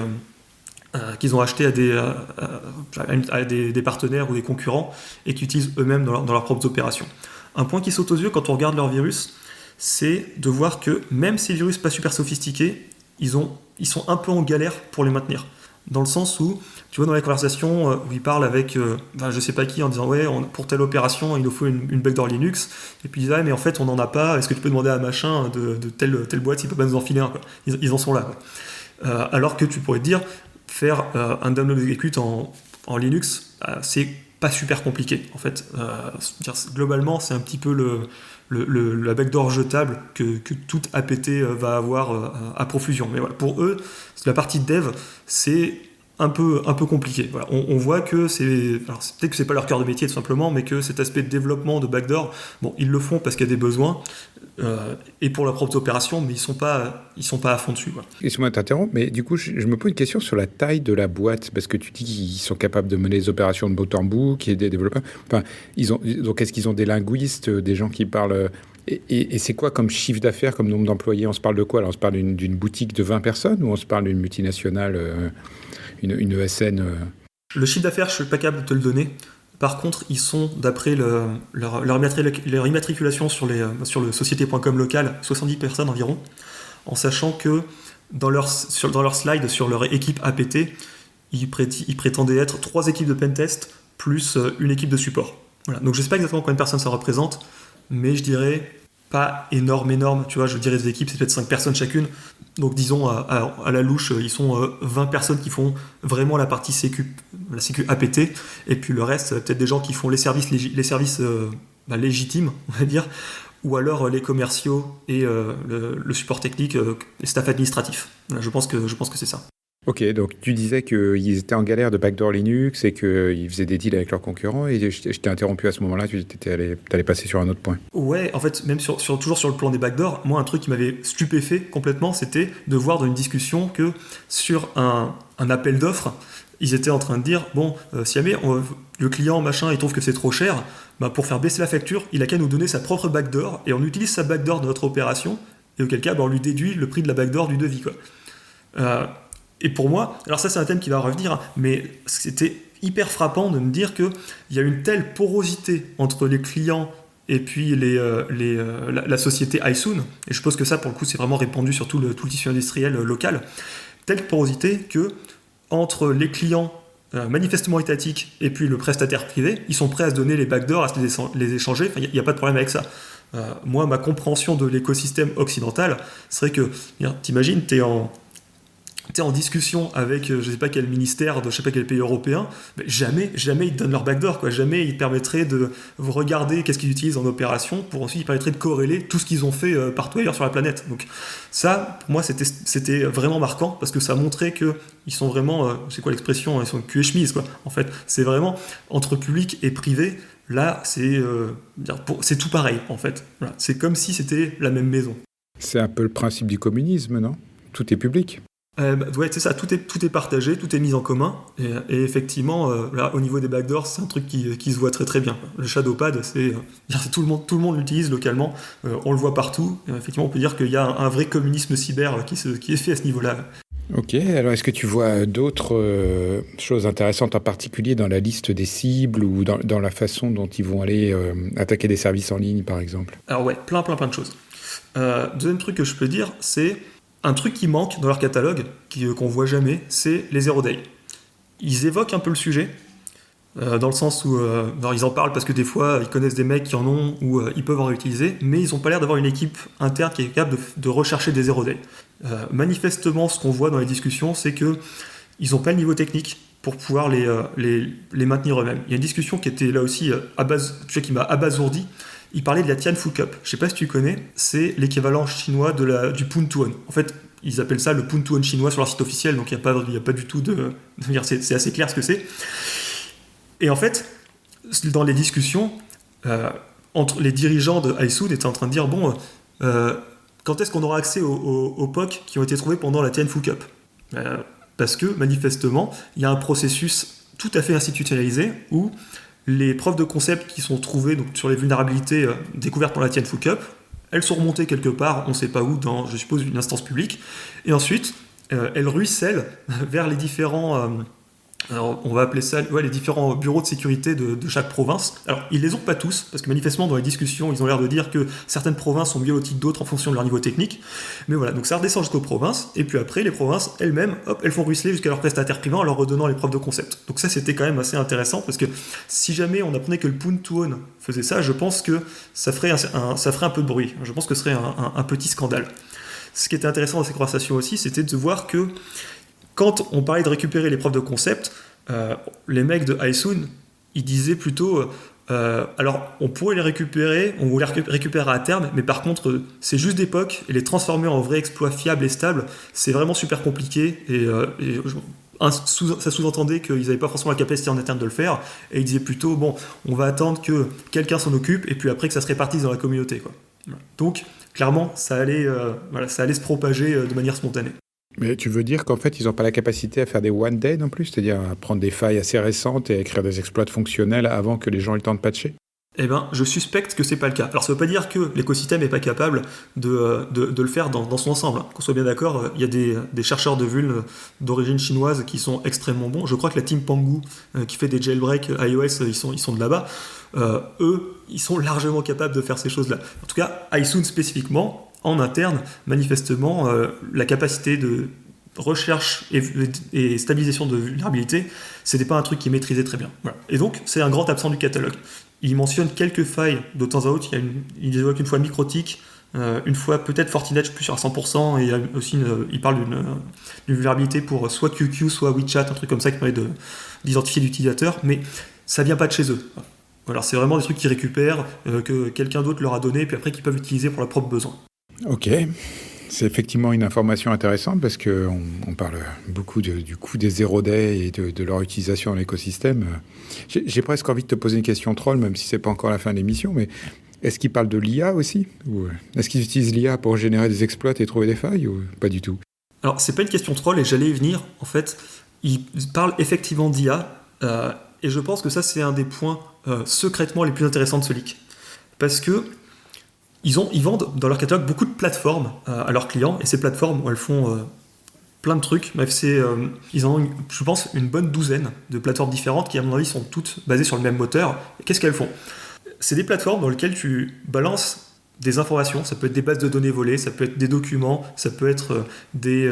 partenaires ou des concurrents et qui utilisent eux-mêmes dans leurs propres opérations. Un point qui saute aux yeux quand on regarde leur virus, c'est de voir que même ces virus pas super sophistiqués, ils sont un peu en galère pour les maintenir. Dans le sens où, tu vois, dans les conversations où ils parlent avec je sais pas qui en disant ouais, pour telle opération il nous faut une backdoor Linux, et puis ils disent ah mais en fait on n'en a pas, est-ce que tu peux demander à machin de telle boîte s'il peut pas nous en filer un, quoi. Ils en sont là, quoi. Alors que tu pourrais te dire faire un download execute en Linux, c'est pas super compliqué en fait. Globalement c'est un petit peu la backdoor jetable que tout APT va avoir à profusion. Mais voilà, pour eux, la partie dev, c'est un peu compliqué. Voilà, on voit que peut-être que c'est pas leur cœur de métier tout simplement, mais que cet aspect de développement de backdoor, bon, ils le font parce qu'il y a des besoins et pour leurs propres opérations, mais ils sont pas à fond dessus, quoi. Excuse-moi de t'interrompre, mais du coup, je me pose une question sur la taille de la boîte, parce que tu dis qu'ils sont capables de mener des opérations de bout en bout, qu'il y ait des développeurs. Enfin, donc est-ce qu'ils ont des linguistes, des gens qui parlent et c'est quoi comme chiffre d'affaires, comme nombre d'employés? On se parle de quoi? Alors, on se parle d'une boutique de 20 personnes ou on se parle d'une multinationale, une ESN Le chiffre d'affaires, je suis pas capable de te le donner. Par contre, ils sont, d'après leur immatriculation sur le société.com local, 70 personnes environ, en sachant que dans leur slide sur leur équipe APT, ils prétendaient être 3 équipes de pentest plus une équipe de support. Voilà. Donc je sais pas exactement combien de personnes ça représente, mais je dirais pas énorme, tu vois, je dirais des équipes, c'est peut-être 5 personnes chacune. Donc disons à la louche, ils sont 20 personnes qui font vraiment la partie la sécu APT, et puis le reste, peut-être des gens qui font les services légitimes, on va dire, ou alors les commerciaux et le support technique, les staff administratifs. Voilà, je pense que c'est ça. Ok, donc tu disais qu'ils étaient en galère de backdoor Linux et qu'ils faisaient des deals avec leurs concurrents, et je t'ai interrompu à ce moment-là, tu allais passer sur un autre point. Ouais, en fait, même toujours sur le plan des backdoors, moi un truc qui m'avait stupéfait complètement, c'était de voir dans une discussion que sur un appel d'offres, ils étaient en train de dire, bon, si jamais le client machin il trouve que c'est trop cher, bah, pour faire baisser la facture, il a qu'à nous donner sa propre backdoor, et on utilise sa backdoor de notre opération, et auquel cas bah, on lui déduit le prix de la backdoor du devis, quoi. Et pour moi, alors ça c'est un thème qui va revenir, mais c'était hyper frappant de me dire qu'il y a une telle porosité entre les clients et puis la société iSoon, et je suppose que ça pour le coup c'est vraiment répandu sur tout le tissu industriel local, telle porosité que entre les clients manifestement étatiques et puis le prestataire privé, ils sont prêts à se donner les backdoors, à se les échanger, il n'y a pas de problème avec ça. Moi, ma compréhension de l'écosystème occidental serait que, t'imagines, t'es en discussion avec je sais pas quel ministère de je sais pas quel pays européen, mais jamais ils te donnent leur backdoor, quoi. Jamais ils te permettraient de regarder qu'est-ce qu'ils utilisent en opération, pour ensuite ils permettraient de corréler tout ce qu'ils ont fait partout ailleurs sur la planète. Donc ça, pour moi, c'était vraiment marquant, parce que ça montrait que ils sont vraiment, c'est quoi l'expression, ils sont cul et chemise, quoi. En fait, c'est vraiment entre public et privé. Là, c'est tout pareil, en fait. Voilà. C'est comme si c'était la même maison. C'est un peu le principe du communisme, non? Tout est public. Ouais, c'est ça, tout est partagé, tout est mis en commun, et effectivement, là, au niveau des backdoors, c'est un truc qui se voit très très bien. Le Shadowpad, c'est tout le monde l'utilise localement, on le voit partout, et effectivement, on peut dire qu'il y a un vrai communisme cyber qui est fait à ce niveau-là. Ok, alors est-ce que tu vois d'autres choses intéressantes, en particulier dans la liste des cibles ou dans la façon dont ils vont aller attaquer des services en ligne, par exemple? Alors ouais, plein de choses. Deuxième truc que je peux dire, c'est un truc qui manque dans leur catalogue, qu'on voit jamais, c'est les Zero Day. Ils évoquent un peu le sujet, dans le sens où ils en parlent parce que des fois ils connaissent des mecs qui en ont ou ils peuvent en réutiliser, mais ils n'ont pas l'air d'avoir une équipe interne qui est capable de rechercher des Zero Day. Manifestement, ce qu'on voit dans les discussions, c'est qu'ils n'ont pas le niveau technique pour pouvoir les maintenir eux-mêmes. Il y a une discussion qui était là aussi qui m'a abasourdi. Il parlait de la Tianfu-Cup. Je sais pas si tu connais, c'est l'équivalent chinois du Puntuan. En fait, ils appellent ça le Puntuan chinois sur leur site officiel, donc il n'y a pas du tout de... C'est assez clair ce que c'est. Et en fait, dans les discussions, entre les dirigeants de iSoon étaient en train de dire, bon, quand est-ce qu'on aura accès aux POC qui ont été trouvés pendant la Tianfu-Cup ? Parce que, manifestement, il y a un processus tout à fait institutionnalisé où les preuves de concept qui sont trouvées donc, sur les vulnérabilités découvertes par la Tianfu-Cup, elles sont remontées quelque part, on ne sait pas où, dans, je suppose, une instance publique, et ensuite, elles ruissellent vers les différents Alors, on va appeler ça les différents bureaux de sécurité de chaque province. Alors, ils les ont pas tous, parce que manifestement, dans les discussions, ils ont l'air de dire que certaines provinces sont mieux loties que d'autres en fonction de leur niveau technique. Mais voilà, donc ça redescend jusqu'aux provinces, et puis après, les provinces elles-mêmes, hop, elles font ruisseler jusqu'à leurs prestataires privés en leur redonnant les preuves de concept. Donc ça, c'était quand même assez intéressant, parce que si jamais on apprenait que le Punt2Own faisait ça, je pense que ça ferait un peu de bruit. Je pense que ce serait un petit scandale. Ce qui était intéressant dans ces conversations aussi, c'était de voir que quand on parlait de récupérer les preuves de concept, les mecs de Isoon, ils disaient plutôt alors on pourrait les récupérer, on les récupérer à terme, mais par contre c'est juste d'époque, et les transformer en vrais exploits fiables et stables, c'est vraiment super compliqué, ça sous-entendait qu'ils n'avaient pas forcément la capacité en interne de le faire, et ils disaient plutôt bon, on va attendre que quelqu'un s'en occupe, et puis après que ça se répartisse dans la communauté, quoi. Donc clairement ça allait se propager de manière spontanée. Mais tu veux dire qu'en fait, ils n'ont pas la capacité à faire des one day non plus, c'est-à-dire à prendre des failles assez récentes et à écrire des exploits fonctionnels avant que les gens aient le temps de patcher? Eh ben, je suspecte que c'est pas le cas. Alors ça veut pas dire que l'écosystème n'est pas capable de le faire dans son ensemble. Qu'on soit bien d'accord, il y a des chercheurs de vuln d'origine chinoise qui sont extrêmement bons. Je crois que la team Pangu, qui fait des jailbreaks iOS, ils sont de là-bas. Eux, ils sont largement capables de faire ces choses-là. En tout cas, Isoon spécifiquement, en interne, manifestement, la capacité de recherche et stabilisation de vulnérabilité, c'était pas un truc qu'ils maîtrisaient très bien. Voilà. Et donc, c'est un grand absent du catalogue. Il mentionne quelques failles de temps à autre. Il évoque une fois Microtik, une fois peut-être Fortinet, je suis plus sûr à 100%, et il parle d'une vulnérabilité pour soit QQ, soit WeChat, un truc comme ça qui permet d'identifier l'utilisateur, mais ça vient pas de chez eux. Alors c'est vraiment des trucs qu'ils récupèrent, que quelqu'un d'autre leur a donné, puis après qu'ils peuvent utiliser pour leurs propres besoins. Ok, c'est effectivement une information intéressante parce qu'on parle beaucoup du coût des zero day et de leur utilisation dans l'écosystème. J'ai presque envie de te poser une question troll, même si c'est pas encore la fin de l'émission, mais est-ce qu'ils parlent de l'IA aussi? Ou est-ce qu'ils utilisent l'IA pour générer des exploits et trouver des failles ou pas du tout? Alors c'est pas une question troll et j'allais y venir. En fait, ils parlent effectivement d'IA et je pense que ça c'est un des points secrètement les plus intéressants de ce leak. Parce que ils vendent dans leur catalogue beaucoup de plateformes à leurs clients, et ces plateformes, elles font plein de trucs. Bref, ils en ont, je pense, une bonne douzaine de plateformes différentes qui, à mon avis, sont toutes basées sur le même moteur. Et qu'est-ce qu'elles font? C'est des plateformes dans lesquelles tu balances des informations. Ça peut être des bases de données volées, ça peut être des documents, ça peut être des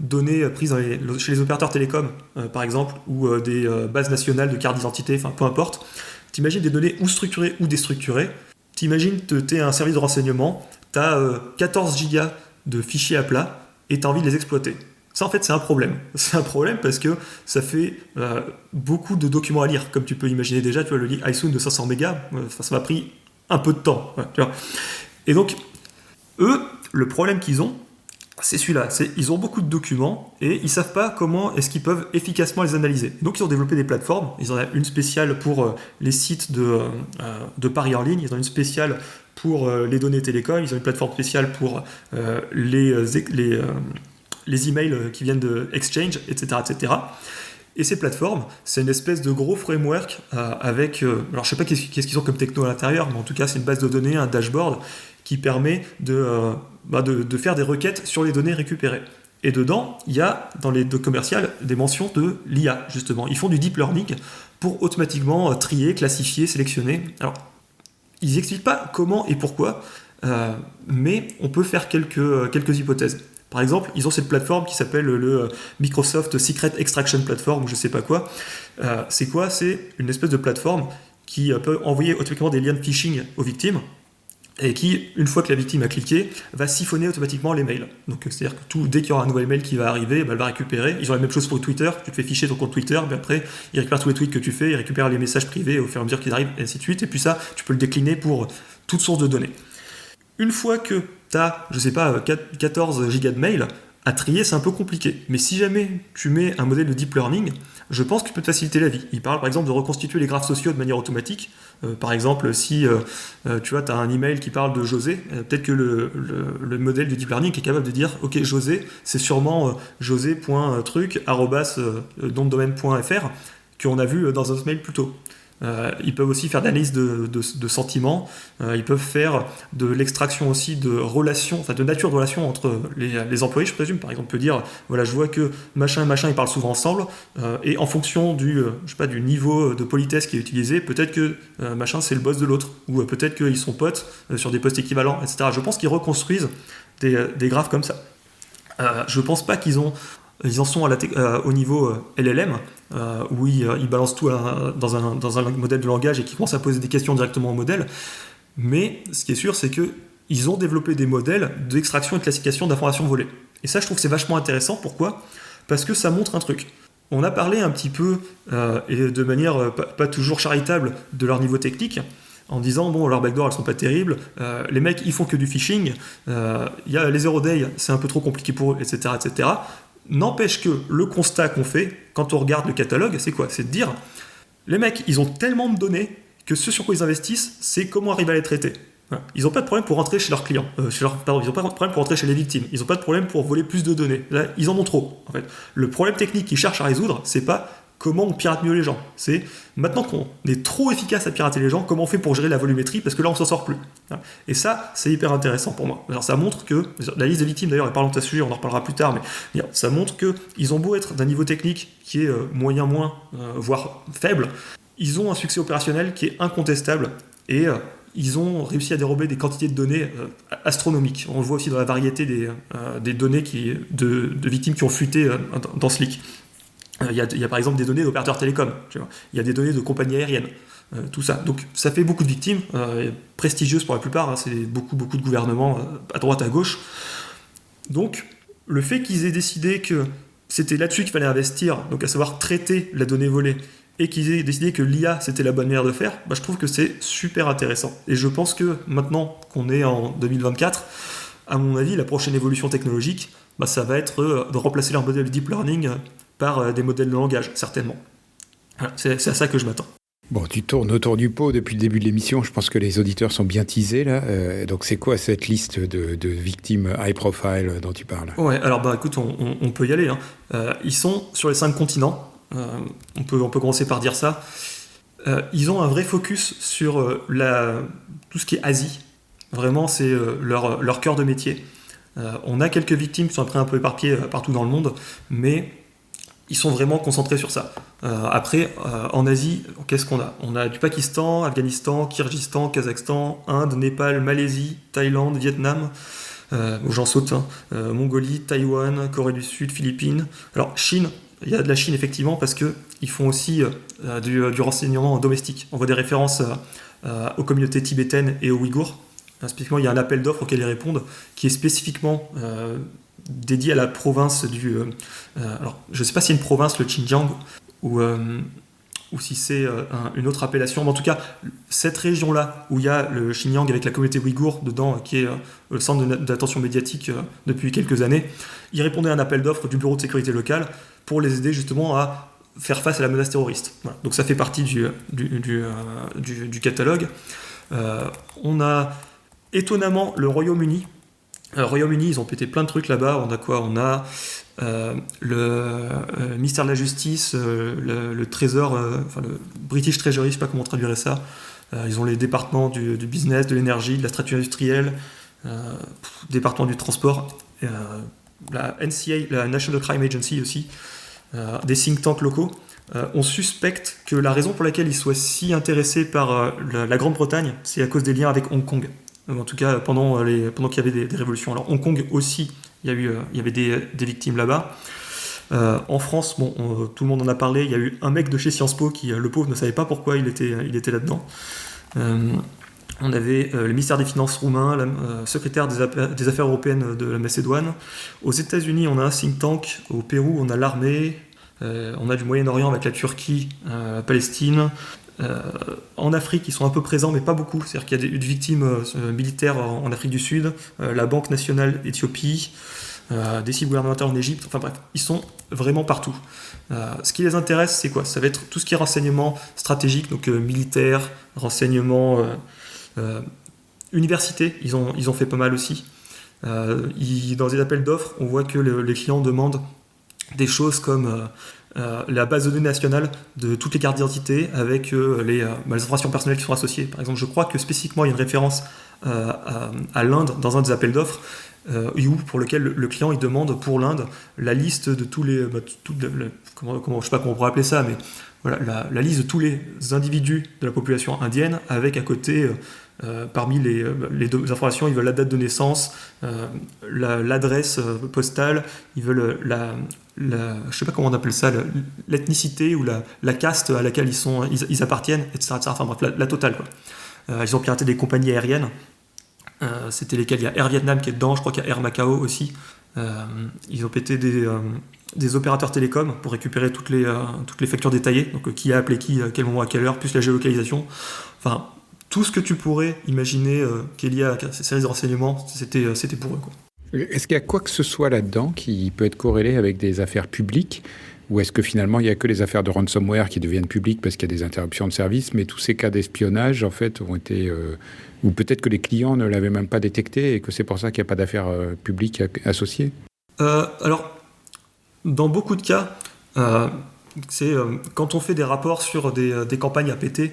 données prises chez les opérateurs télécoms, par exemple, ou des bases nationales de cartes d'identité, enfin, peu importe. T'imagines des données ou structurées ou déstructurées. T'imagines, t'es un service de renseignement, t'as 14 gigas de fichiers à plat et t'as envie de les exploiter. Ça, en fait, c'est un problème. C'est un problème parce que ça fait beaucoup de documents à lire. Comme tu peux imaginer déjà, tu vois, le lit Isoon de 500 mégas, ça m'a pris un peu de temps. Ouais, tu vois. Et donc, eux, le problème qu'ils ont, c'est celui-là. Ils ont beaucoup de documents et ils savent pas comment est-ce qu'ils peuvent efficacement les analyser. Donc ils ont développé des plateformes. Ils en ont une spéciale pour les sites de paris en ligne. Ils ont une spéciale pour les données télécom. Ils ont une plateforme spéciale pour les emails qui viennent de Exchange, etc., etc. Et ces plateformes, c'est une espèce de gros framework avec... alors je sais pas qu'est-ce qu'ils ont comme techno à l'intérieur, mais en tout cas c'est une base de données, un dashboard qui permet de faire des requêtes sur les données récupérées. Et dedans, il y a, dans les docs commerciales, des mentions de l'IA, justement. Ils font du deep learning pour automatiquement trier, classifier, sélectionner. Alors, ils n'expliquent pas comment et pourquoi, mais on peut faire quelques hypothèses. Par exemple, ils ont cette plateforme qui s'appelle le Microsoft Secret Extraction Platform, ou je sais pas quoi. C'est quoi? C'est une espèce de plateforme qui peut envoyer automatiquement des liens de phishing aux victimes, et qui, une fois que la victime a cliqué, va siphonner automatiquement les mails. Donc c'est-à-dire que dès qu'il y aura un nouvel mail qui va arriver, elle va récupérer. Ils ont la même chose pour Twitter, tu te fais ficher ton compte Twitter, mais après, ils récupèrent tous les tweets que tu fais, ils récupèrent les messages privés au fur et à mesure qu'ils arrivent, et ainsi de suite. Et puis ça, tu peux le décliner pour toute source de données. Une fois que tu as, 14 gigas de mails, à trier, c'est un peu compliqué. Mais si jamais tu mets un modèle de deep learning, je pense qu'il peut te faciliter la vie. Il parle par exemple de reconstituer les graphes sociaux de manière automatique. Par exemple, si tu vois, tu as un email qui parle de José, peut-être que le modèle de deep learning est capable de dire « Ok, José, c'est sûrement josé.truc@domdomaine.fr qu'on a vu dans un autre mail plus tôt. » Ils peuvent aussi faire de l'analyse de sentiments. Ils peuvent faire de l'extraction aussi de relations, enfin de nature de relations entre les employés, je présume. Par exemple, on peut dire, voilà, je vois que machin et machin, ils parlent souvent ensemble, et en fonction du niveau de politesse qui est utilisé, peut-être que machin c'est le boss de l'autre, ou peut-être qu'ils sont potes sur des postes équivalents, etc. Je pense qu'ils reconstruisent des graphes comme ça. Je pense pas qu'ils en sont au niveau LLM, où ils balancent tout dans un modèle de langage et qu'ils commencent à poser des questions directement au modèle. Mais ce qui est sûr, c'est qu'ils ont développé des modèles d'extraction et de classification d'informations volées. Et ça, je trouve que c'est vachement intéressant. Pourquoi ? Parce que ça montre un truc. On a parlé un petit peu, et de manière pas toujours charitable, de leur niveau technique, en disant, bon, leurs backdoors, elles sont pas terribles, les mecs, ils font que du phishing, y a les zero day, c'est un peu trop compliqué pour eux, etc., etc. N'empêche que le constat qu'on fait, quand on regarde le catalogue, c'est quoi ? C'est de dire, les mecs, ils ont tellement de données que ce sur quoi ils investissent, c'est comment arriver à les traiter. Voilà. Ils n'ont pas de problème pour rentrer chez leurs clients, ils n'ont pas de problème pour rentrer chez les victimes, ils n'ont pas de problème pour voler plus de données. Là, ils en ont trop, en fait. Le problème technique qu'ils cherchent à résoudre, c'est pas comment on pirate mieux les gens. C'est maintenant qu'on est trop efficace à pirater les gens, comment on fait pour gérer la volumétrie, parce que là on s'en sort plus. Et ça, c'est hyper intéressant pour moi. Alors ça montre que, la liste des victimes d'ailleurs, et parlons de ce sujet, on en reparlera plus tard, mais ça montre qu'ils ont beau être d'un niveau technique qui est moyen moins, voire faible, ils ont un succès opérationnel qui est incontestable, et ils ont réussi à dérober des quantités de données astronomiques. On le voit aussi dans la variété des données de victimes qui ont fuité dans ce leak. Il y a par exemple des données d'opérateurs télécoms, il y a des données de compagnies aériennes, tout ça. Donc ça fait beaucoup de victimes, prestigieuses pour la plupart, c'est beaucoup de gouvernements à droite, à gauche. Donc le fait qu'ils aient décidé que c'était là-dessus qu'il fallait investir, donc à savoir traiter la donnée volée, et qu'ils aient décidé que l'IA c'était la bonne manière de faire, je trouve que c'est super intéressant. Et je pense que maintenant qu'on est en 2024, à mon avis, la prochaine évolution technologique, ça va être de remplacer leur modèle de deep learning par des modèles de langage, certainement. Voilà, c'est à ça que je m'attends. Bon, tu tournes autour du pot depuis le début de l'émission. Je pense que les auditeurs sont bien teasés, là. Donc, c'est quoi cette liste de victimes high profile dont tu parles ? Ouais, alors, écoute, on peut y aller. Ils sont sur les 5 continents. On peut commencer par dire ça. Ils ont un vrai focus sur tout ce qui est Asie. Vraiment, c'est leur cœur de métier. On a quelques victimes qui sont après un peu éparpillées partout dans le monde, mais ils sont vraiment concentrés sur ça. Après, en Asie, qu'est-ce qu'on a ? On a du Pakistan, Afghanistan, Kyrgyzstan, Kazakhstan, Inde, Népal, Malaisie, Thaïlande, Vietnam, j'en saute, Mongolie, Taïwan, Corée du Sud, Philippines. Alors, Chine, il y a de la Chine effectivement, parce qu'ils font aussi du renseignement domestique. On voit des références aux communautés tibétaines et aux Ouïghours. Spécifiquement, il y a un appel d'offres auquel ils répondent, qui est spécifiquement dédié à la province alors, je ne sais pas si c'est une province, le Xinjiang, ou si c'est une autre appellation, mais en tout cas, cette région-là, où il y a le Xinjiang avec la communauté ouïghour dedans, qui est le centre d'attention médiatique depuis quelques années, ils répondaient à un appel d'offres du bureau de sécurité locale pour les aider justement à faire face à la menace terroriste. Voilà. Donc ça fait partie du catalogue. On a étonnamment le Royaume-Uni. Royaume-Uni, ils ont pété plein de trucs là-bas. On a quoi ? On a le ministère de la Justice, le Trésor, le British Treasury, je ne sais pas comment on traduirait ça. Ils ont les départements du business, de l'énergie, de la stratégie industrielle, département du transport, la NCA, la National Crime Agency aussi, des think tanks locaux. On suspecte que la raison pour laquelle ils soient si intéressés par la Grande-Bretagne, c'est à cause des liens avec Hong Kong. En tout cas, pendant qu'il y avait des révolutions. Alors, Hong Kong aussi, il y avait des victimes là-bas. En France, tout le monde en a parlé, il y a eu un mec de chez Sciences Po qui, le pauvre, ne savait pas pourquoi il était là-dedans. On avait le ministère des Finances roumain, le secrétaire des Affaires européennes de la Macédoine. Aux États-Unis, on a un think tank. Au Pérou, on a l'armée. On a du Moyen-Orient avec la Turquie, Palestine. En Afrique, ils sont un peu présents, mais pas beaucoup. C'est-à-dire qu'il y a des victimes militaires en Afrique du Sud, la Banque nationale Éthiopie, des cibles gouvernementales en Égypte. Enfin bref, ils sont vraiment partout. Ce qui les intéresse, c'est quoi ? Ça va être tout ce qui est renseignement stratégique, donc militaire, renseignement, université. Ils ont fait pas mal aussi. Dans les appels d'offres, on voit que les clients demandent des choses comme la base de données nationale de toutes les cartes d'identité avec les informations personnelles qui sont associées. Par exemple, je crois que spécifiquement il y a une référence à l'Inde dans un des appels d'offres pour lequel le client il demande pour l'Inde la liste de tous les comment je sais pas comment on pourrait appeler ça, mais voilà, la liste de tous les individus de la population indienne avec à côté parmi les deux informations, ils veulent la date de naissance, l'adresse postale, ils veulent je sais pas comment on appelle ça, l'ethnicité ou la caste à laquelle ils appartiennent, etc., etc. Enfin bref, la totale, quoi. Ils ont piraté des compagnies aériennes. C'était lesquelles? Il y a Air Vietnam qui est dedans, je crois qu'il y a Air Macao aussi. Ils ont pété des opérateurs télécoms pour récupérer toutes les factures détaillées, donc qui a appelé qui, à quel moment, à quelle heure, plus la géolocalisation. Enfin, tout ce que tu pourrais imaginer qui est lié à ces séries de renseignements, c'était pour eux, quoi. Est-ce qu'il y a quoi que ce soit là-dedans qui peut être corrélé avec des affaires publiques? Ou est-ce que finalement, il n'y a que les affaires de ransomware qui deviennent publiques parce qu'il y a des interruptions de service, mais tous ces cas d'espionnage, en fait, ont été... ou peut-être que les clients ne l'avaient même pas détecté et que c'est pour ça qu'il n'y a pas d'affaires publiques associées? Alors, dans beaucoup de cas, c'est quand on fait des rapports sur des campagnes à péter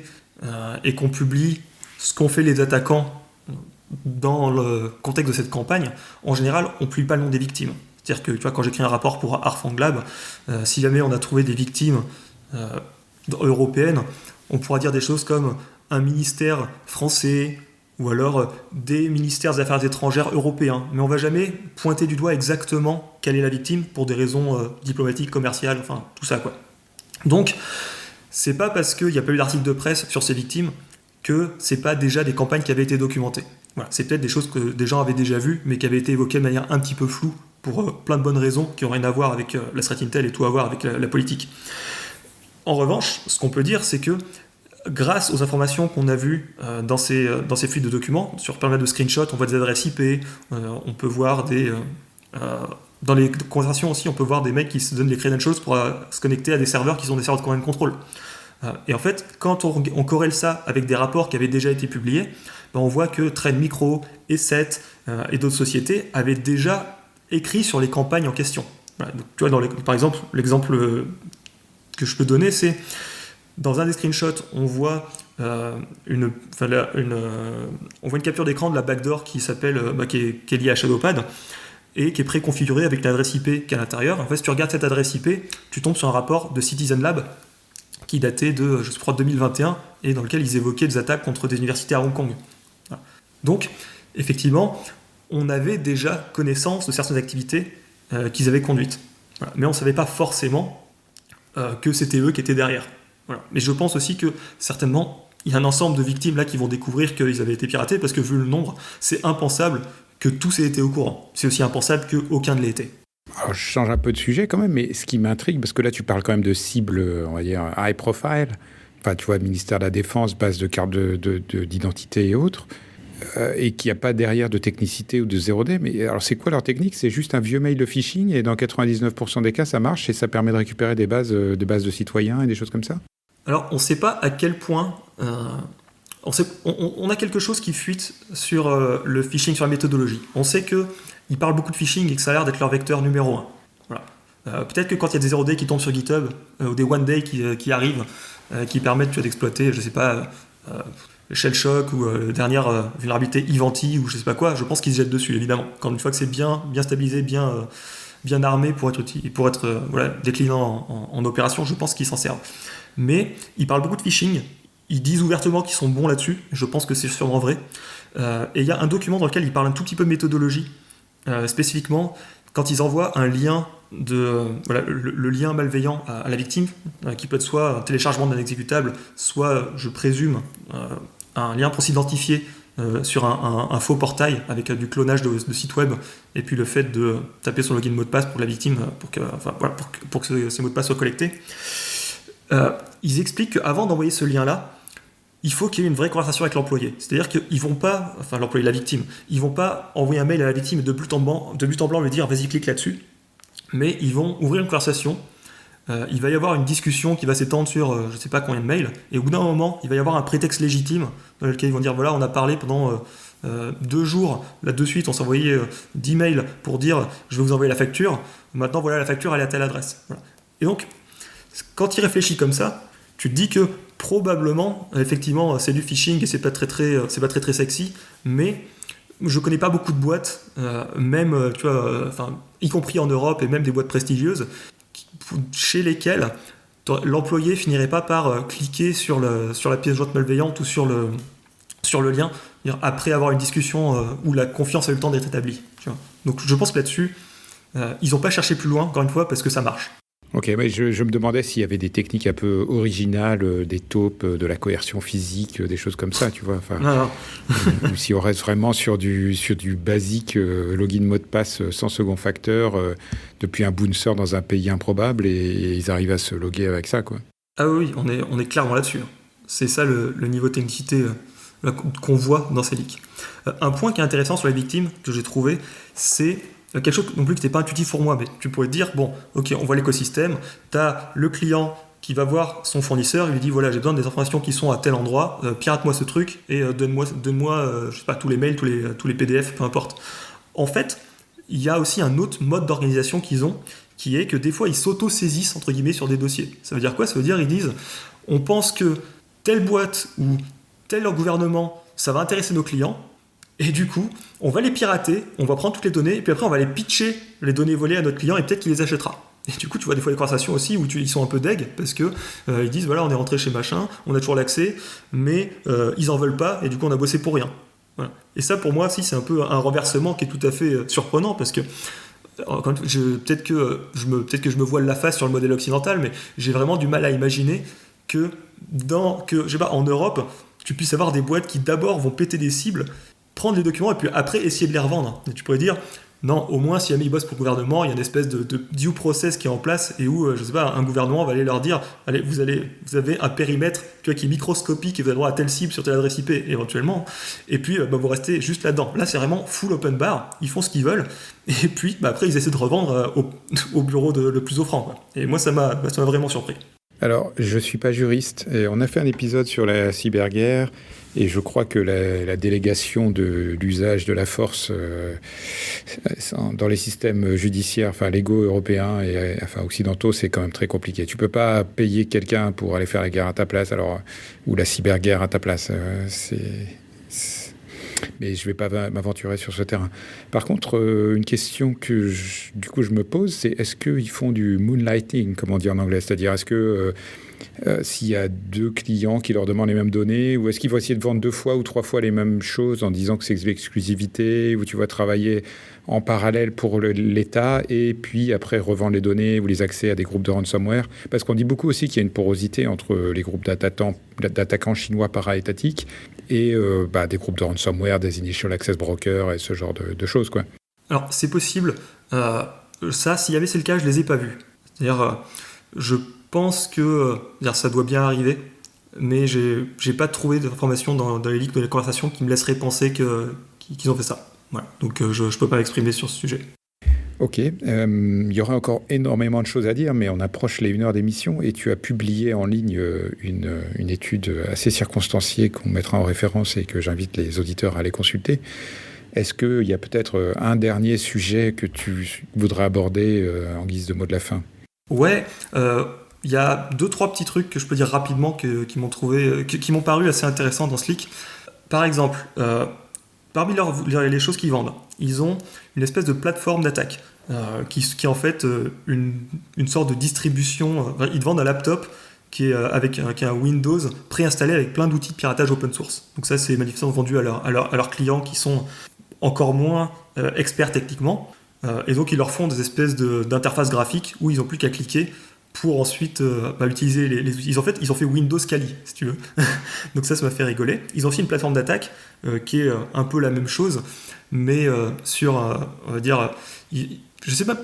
et qu'on publie ce qu'ont fait les attaquants dans le contexte de cette campagne, en général, on ne publie pas le nom des victimes. C'est-à-dire que tu vois, quand j'écris un rapport pour Arfanglab, si jamais on a trouvé des victimes européennes, on pourra dire des choses comme un ministère français ou alors des ministères des Affaires étrangères européens. Mais on ne va jamais pointer du doigt exactement quelle est la victime pour des raisons diplomatiques, commerciales, enfin tout ça, quoi. Donc, c'est pas parce qu'il n'y a pas eu d'article de presse sur ces victimes que c'est pas déjà des campagnes qui avaient été documentées. Voilà, c'est peut-être des choses que des gens avaient déjà vues, mais qui avaient été évoquées de manière un petit peu floue pour plein de bonnes raisons qui n'ont rien à voir avec la threat intel et tout à voir avec la politique. En revanche, ce qu'on peut dire, c'est que grâce aux informations qu'on a vues dans ces fuites de documents, sur pas mal de screenshots, on voit des adresses IP, on peut voir dans les conversations aussi, on peut voir des mecs qui se donnent les credentials pour se connecter à des serveurs qui sont des serveurs de command and control. Et en fait, quand on corrèle ça avec des rapports qui avaient déjà été publiés, on voit que Trend Micro, E7 et d'autres sociétés avaient déjà écrit sur les campagnes en question. Voilà, donc, tu vois, par exemple, l'exemple que je peux donner, c'est dans un des screenshots, on voit une capture d'écran de la backdoor qui est liée à Shadowpad et qui est préconfigurée avec l'adresse IP qui est à l'intérieur. En fait, si tu regardes cette adresse IP, tu tombes sur un rapport de Citizen Lab qui datait de, je crois, 2021 et dans lequel ils évoquaient des attaques contre des universités à Hong Kong. Voilà. Donc, effectivement, on avait déjà connaissance de certaines activités qu'ils avaient conduites. Voilà. Mais on ne savait pas forcément que c'était eux qui étaient derrière. Voilà. Mais je pense aussi que, certainement, il y a un ensemble de victimes là qui vont découvrir qu'ils avaient été piratés, parce que vu le nombre, c'est impensable que tous aient été au courant. C'est aussi impensable qu'aucun ne l'ait été. Alors, je change un peu de sujet quand même, mais ce qui m'intrigue, parce que là tu parles quand même de cibles, on va dire, high profile, enfin tu vois, ministère de la Défense, base de cartes d'identité et autres, et qu'il n'y a pas derrière de technicité ou de 0D, mais alors c'est quoi leur technique? C'est juste un vieux mail de phishing, et dans 99% des cas ça marche, et ça permet de récupérer des bases de citoyens et des choses comme ça? Alors on ne sait pas à quel point... On a quelque chose qui fuite sur le phishing, sur la méthodologie. On sait qu'ils parlent beaucoup de phishing et que ça a l'air d'être leur vecteur numéro 1. Voilà. Peut-être que quand il y a des 0D qui tombent sur GitHub, ou des one day qui arrivent, qui permettent d'exploiter, je sais pas, Shellshock ou dernière vulnérabilité Ivanti ou je sais pas quoi, je pense qu'ils se jettent dessus, évidemment. Quand une fois que c'est bien stabilisé, bien armé pour être décliné en opération, je pense qu'ils s'en servent. Mais ils parlent beaucoup de phishing. Ils disent ouvertement qu'ils sont bons là-dessus, je pense que c'est sûrement vrai. Et il y a un document dans lequel ils parlent un tout petit peu de méthodologie, spécifiquement quand ils envoient un lien, le lien malveillant à la victime, qui peut être soit un téléchargement d'un exécutable, soit, je présume, un lien pour s'identifier sur un faux portail avec du clonage de site web, et puis le fait de taper son login mot de passe pour la victime pour que ces mots de passe soient collectés. Ils expliquent qu'avant d'envoyer ce lien-là, il faut qu'il y ait une vraie conversation avec l'employé. C'est-à-dire qu'ils vont pas, enfin l'employé, la victime, ils vont pas envoyer un mail à la victime de but en blanc lui dire vas-y clique là-dessus, mais ils vont ouvrir une conversation. Il va y avoir une discussion qui va s'étendre sur je sais pas combien de mails, et au bout d'un moment, il va y avoir un prétexte légitime dans lequel ils vont dire voilà, on a parlé pendant 2 jours, là de suite, on s'envoyait 10 mails pour dire je vais vous envoyer la facture, maintenant voilà la facture, elle est à telle adresse. Voilà. Et donc, Quand il réfléchit comme ça, tu te dis que probablement, effectivement, c'est du phishing et c'est pas très sexy, mais je connais pas beaucoup de boîtes, même, tu vois, y compris en Europe et même des boîtes prestigieuses, chez lesquelles l'employé finirait pas par cliquer sur la pièce jointe malveillante ou sur le lien, après avoir une discussion où la confiance a eu le temps d'être établie. Tu vois. Donc je pense que là-dessus, ils n'ont pas cherché plus loin, encore une fois, parce que ça marche. Ok, mais je me demandais s'il y avait des techniques un peu originales, des taupes, de la coercion physique, des choses comme ça, tu vois. Non. Ou si on reste vraiment sur du basique, login mot de passe sans second facteur, depuis un bouncer dans un pays improbable, et ils arrivent à se loguer avec ça, quoi. Ah oui, on est clairement là-dessus. C'est ça le niveau de technicité qu'on voit dans ces leaks. Un point qui est intéressant sur les victimes, que j'ai trouvé, c'est quelque chose non plus qui n'était pas intuitif pour moi, mais tu pourrais te dire, bon, ok, on voit l'écosystème, tu as le client qui va voir son fournisseur, il lui dit, voilà, j'ai besoin des informations qui sont à tel endroit, pirate-moi ce truc, et donne-moi je sais pas, tous les mails, tous les PDF, peu importe. En fait, il y a aussi un autre mode d'organisation qu'ils ont, qui est que des fois, ils s'auto-saisissent, entre guillemets, sur des dossiers. Ça veut dire quoi ? Ça veut dire, ils disent, on pense que telle boîte ou tel gouvernement, ça va intéresser nos clients, et du coup, on va les pirater, on va prendre toutes les données, et puis après on va les pitcher, les données volées à notre client, et peut-être qu'il les achètera. Et du coup, tu vois des fois des conversations aussi où ils sont un peu deg, parce que ils disent, voilà, on est rentré chez machin, on a toujours l'accès, mais ils en veulent pas, et du coup on a bossé pour rien. Voilà. Et ça, pour moi, aussi, c'est un peu un renversement qui est tout à fait surprenant, parce que peut-être que je me voile la face sur le modèle occidental, mais j'ai vraiment du mal à imaginer que je sais pas, en Europe, tu puisses avoir des boîtes qui d'abord vont péter des cibles, prendre les documents et puis après essayer de les revendre. Et tu pourrais dire, non, au moins si jamais ils bossent pour le gouvernement, il y a une espèce de due process qui est en place et où, je sais pas, un gouvernement va aller leur dire, allez, vous avez un périmètre qui est microscopique et vous avez droit à telle cible sur telle adresse IP éventuellement, et puis vous restez juste là-dedans. Là, c'est vraiment full open bar, ils font ce qu'ils veulent, et puis après ils essaient de revendre au bureau le plus offrant, quoi. Et moi, ça m'a vraiment surpris. Alors, je ne suis pas juriste, et on a fait un épisode sur la cyberguerre, et je crois que la délégation de l'usage de la force dans les systèmes judiciaires, légaux européens et occidentaux, c'est quand même très compliqué. Tu ne peux pas payer quelqu'un pour aller faire la guerre à ta place, ou la cyberguerre à ta place. Mais je ne vais pas m'aventurer sur ce terrain. Par contre, une question que je me pose, c'est est-ce qu'ils font du moonlighting, comme on dit en anglais ? C'est-à-dire, est-ce que s'il y a deux clients qui leur demandent les mêmes données, ou est-ce qu'ils vont essayer de vendre 2 fois ou 3 fois les mêmes choses en disant que c'est l'exclusivité, ou tu vas travailler en parallèle pour l'État et puis après revendre les données ou les accès à des groupes de ransomware? Parce qu'on dit beaucoup aussi qu'il y a une porosité entre les groupes d'attaquants chinois para-étatiques et des groupes de ransomware, des initial access brokers et ce genre de choses, quoi. Alors, c'est possible. Ça, si jamais c'est le cas, je les ai pas vus. C'est-à-dire, je pense que ça doit bien arriver, mais j'ai pas trouvé d'informations dans les leaks de la conversation qui me laisseraient penser qu'ils ont fait ça. Voilà. Donc, je peux pas m'exprimer sur ce sujet. Ok, il y aurait encore énormément de choses à dire, mais on approche les 1 heure d'émission et tu as publié en ligne une étude assez circonstanciée qu'on mettra en référence et que j'invite les auditeurs à aller consulter. Est-ce qu'il y a peut-être un dernier sujet que tu voudrais aborder en guise de mot de la fin ? Ouais, il y a 2-3 petits trucs que je peux dire rapidement qui m'ont paru assez intéressants dans ce leak. Par exemple, parmi les choses qu'ils vendent, ils ont une espèce de plateforme d'attaque qui est en fait une sorte de distribution. Ils te vendent un laptop qui est avec un Windows préinstallé avec plein d'outils de piratage open source. Donc ça, c'est manifestement vendu à leurs clients qui sont encore moins experts techniquement. Et donc, ils leur font des espèces d'interfaces graphiques où ils n'ont plus qu'à cliquer pour ensuite utiliser les outils. Ils ont fait Windows Kali, si tu veux. Donc ça m'a fait rigoler. Ils ont aussi une plateforme d'attaque qui est un peu la même chose, mais sur, on va dire... je ne sais pas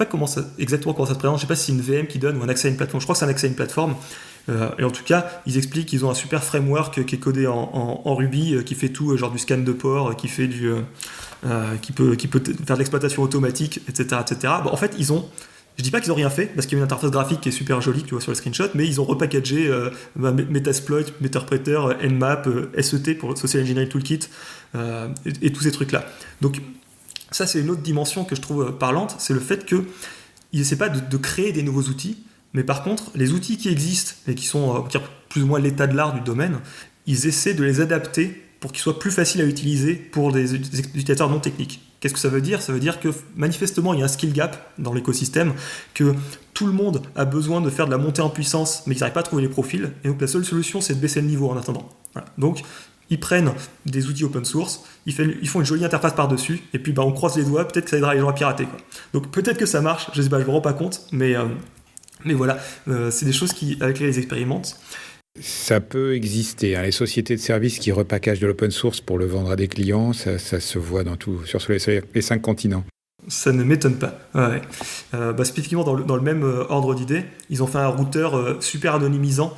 exactement comment ça se présente. Je ne sais pas si c'est une VM qui donne ou un accès à une plateforme. Je crois que c'est un accès à une plateforme. Et en tout cas, ils expliquent qu'ils ont un super framework qui est codé en Ruby, qui fait tout, genre du scan de port, qui fait qui peut faire de l'exploitation automatique, etc., etc. Bon, en fait, je dis pas qu'ils ont rien fait, parce qu'il y a une interface graphique qui est super jolie, tu vois, sur le screenshot, mais ils ont repackagé Metasploit, Meterpreter, Nmap, SET pour le Social Engineering Toolkit, et tous ces trucs-là. Donc, ça, c'est une autre dimension que je trouve parlante, c'est le fait qu'ils n'essaient pas de créer des nouveaux outils, Mais par contre, les outils qui existent et qui sont on va dire, plus ou moins l'état de l'art du domaine, ils essaient de les adapter pour qu'ils soient plus faciles à utiliser pour des utilisateurs non techniques. Qu'est-ce que ça veut dire ? Ça veut dire que manifestement, il y a un skill gap dans l'écosystème, que tout le monde a besoin de faire de la montée en puissance, mais qu'ils n'arrivent pas à trouver les profils. Et donc la seule solution, c'est de baisser le niveau en attendant. Voilà. Donc, ils prennent des outils open source, ils font une jolie interface par-dessus, et puis on croise les doigts, peut-être que ça aidera les gens à pirater. Quoi. Donc peut-être que ça marche, je ne sais pas, je ne me rends pas compte, mais voilà, c'est des choses avec lesquelles ils expérimentent. Ça peut exister. Les sociétés de services qui repackagent de l'open source pour le vendre à des clients, ça se voit sur les 5 continents. Ça ne m'étonne pas. Ouais. Spécifiquement dans le même ordre d'idée, ils ont fait un routeur super anonymisant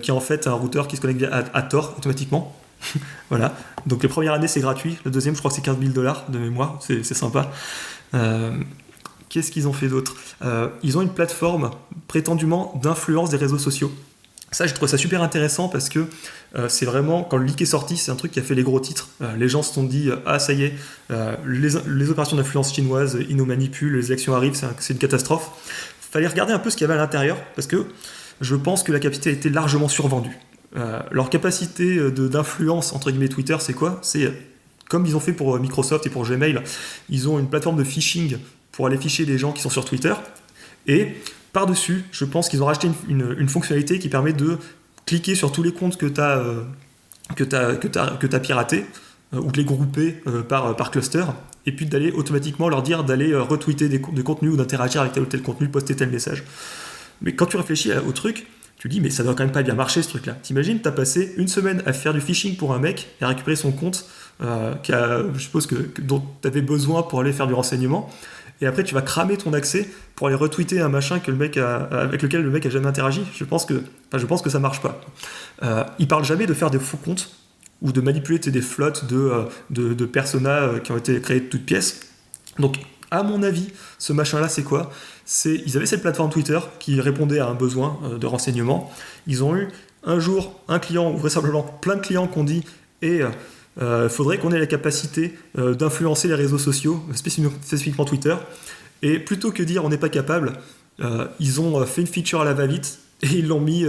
qui est en fait un routeur qui se connecte à Tor automatiquement. Voilà. Donc les premières années c'est gratuit, le deuxième je crois que c'est $15,000 de mémoire, c'est sympa. Qu'est-ce qu'ils ont fait d'autre ? Ils ont une plateforme prétendument d'influence des réseaux sociaux. Ça, j'ai trouvé ça super intéressant parce que c'est vraiment, quand le leak est sorti, c'est un truc qui a fait les gros titres. Les gens se sont dit, ça y est, les opérations d'influence chinoises, ils nous manipulent, les élections arrivent, c'est une catastrophe. Fallait regarder un peu ce qu'il y avait à l'intérieur parce que je pense que la capacité a été largement survendue. Leur capacité d'influence, entre guillemets, Twitter, c'est quoi ? C'est comme ils ont fait pour Microsoft et pour Gmail, ils ont une plateforme de phishing pour aller ficher des gens qui sont sur Twitter. Et par-dessus, je pense qu'ils ont racheté une fonctionnalité qui permet de cliquer sur tous les comptes que tu as piratés ou de les grouper par cluster et puis d'aller automatiquement leur dire d'aller retweeter des contenus ou d'interagir avec tel ou tel contenu, poster tel message. Mais quand tu réfléchis au truc, tu dis mais ça doit quand même pas bien marcher ce truc-là. T'imagines, t'as passé une semaine à faire du phishing pour un mec et à récupérer son compte je suppose dont t'avais besoin pour aller faire du renseignement. Et après tu vas cramer ton accès pour aller retweeter un machin avec lequel le mec a jamais interagi. Je pense que ça marche pas. Ils parlent jamais de faire des faux comptes ou de manipuler des flottes de personas qui ont été créés de toutes pièces. Donc à mon avis, ce machin-là, c'est quoi ? Ils avaient cette plateforme Twitter qui répondait à un besoin de renseignement. Ils ont eu un jour un client, ou vraisemblablement plein de clients qui ont dit faudrait qu'on ait la capacité d'influencer les réseaux sociaux, spécifiquement Twitter. Et plutôt que dire on n'est pas capable, ils ont fait une feature à la va-vite et ils l'ont mis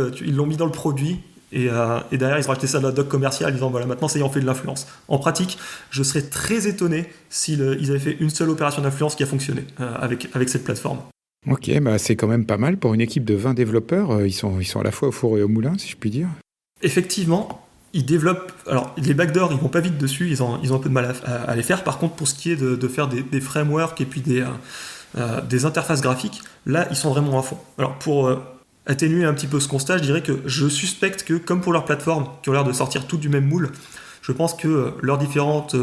dans le produit. Et derrière, ils ont acheté ça dans la doc commerciale en disant voilà, maintenant ça y est, on fait de l'influence. En pratique, je serais très étonné s'ils avaient fait une seule opération d'influence qui a fonctionné avec cette plateforme. Ok, c'est quand même pas mal pour une équipe de 20 développeurs. Ils sont à la fois au four et au moulin, si je puis dire. Effectivement. Ils développent... Alors, les backdoors, ils vont pas vite dessus, ils ont un peu de mal à les faire. Par contre, pour ce qui est de faire des frameworks et puis des interfaces graphiques, là, ils sont vraiment à fond. Alors, pour atténuer un petit peu ce constat, je dirais que je suspecte que, comme pour leurs plateformes, qui ont l'air de sortir toutes du même moule, je pense que leurs différentes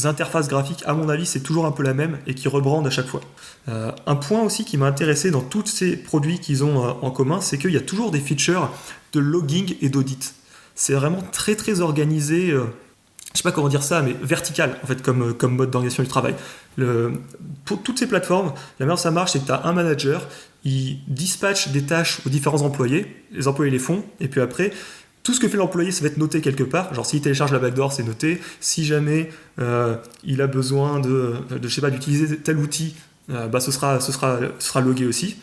interfaces graphiques, à mon avis, c'est toujours un peu la même et qui rebrandent à chaque fois. Un point aussi qui m'a intéressé dans tous ces produits qu'ils ont en commun, c'est qu'il y a toujours des features de logging et d'audit. C'est vraiment très très organisé, je sais pas comment dire ça, mais vertical en fait comme mode d'organisation du travail. Pour toutes ces plateformes, la manière dont ça marche, c'est que tu as un manager, il dispatche des tâches aux différents employés, les employés les font, et puis après, tout ce que fait l'employé, ça va être noté quelque part. Genre s'il télécharge la backdoor, c'est noté. Si jamais il a besoin d'utiliser tel outil, ce sera logué aussi.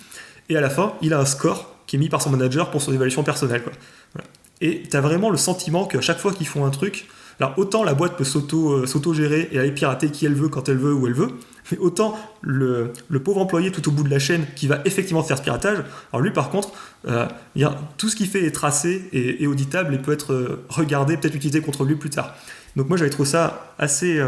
Et à la fin, il a un score qui est mis par son manager pour son évaluation personnelle, quoi. Voilà. Et tu as vraiment le sentiment qu'à chaque fois qu'ils font un truc, alors autant la boîte peut s'auto-gérer et aller pirater qui elle veut, quand elle veut, où elle veut, mais autant le pauvre employé tout au bout de la chaîne qui va effectivement faire ce piratage, alors lui par contre, tout ce qu'il fait est tracé et auditable et peut être regardé, peut-être utilisé contre lui plus tard. Donc moi j'avais trouvé ça assez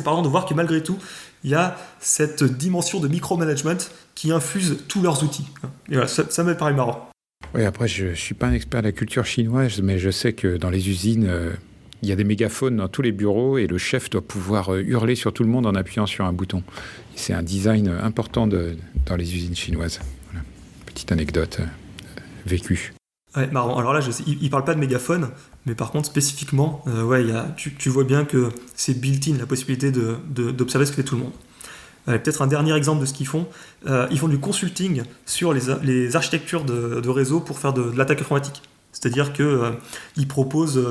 parlant de voir que malgré tout, il y a cette dimension de micromanagement qui infuse tous leurs outils. Et voilà, ça m'a paru marrant. Oui, après, je ne suis pas un expert de la culture chinoise, mais je sais que dans les usines, il y a des mégaphones dans tous les bureaux et le chef doit pouvoir hurler sur tout le monde en appuyant sur un bouton. Et c'est un design important dans les usines chinoises. Voilà. Petite anecdote vécue. Ouais, marrant. Alors là, il ne parle pas de mégaphone, mais par contre, spécifiquement, tu vois bien que c'est built-in, la possibilité d'observer ce que fait tout le monde. Peut-être un dernier exemple de ce qu'ils font. Ils font du consulting sur les architectures de réseau pour faire de l'attaque informatique. C'est-à-dire qu'il propose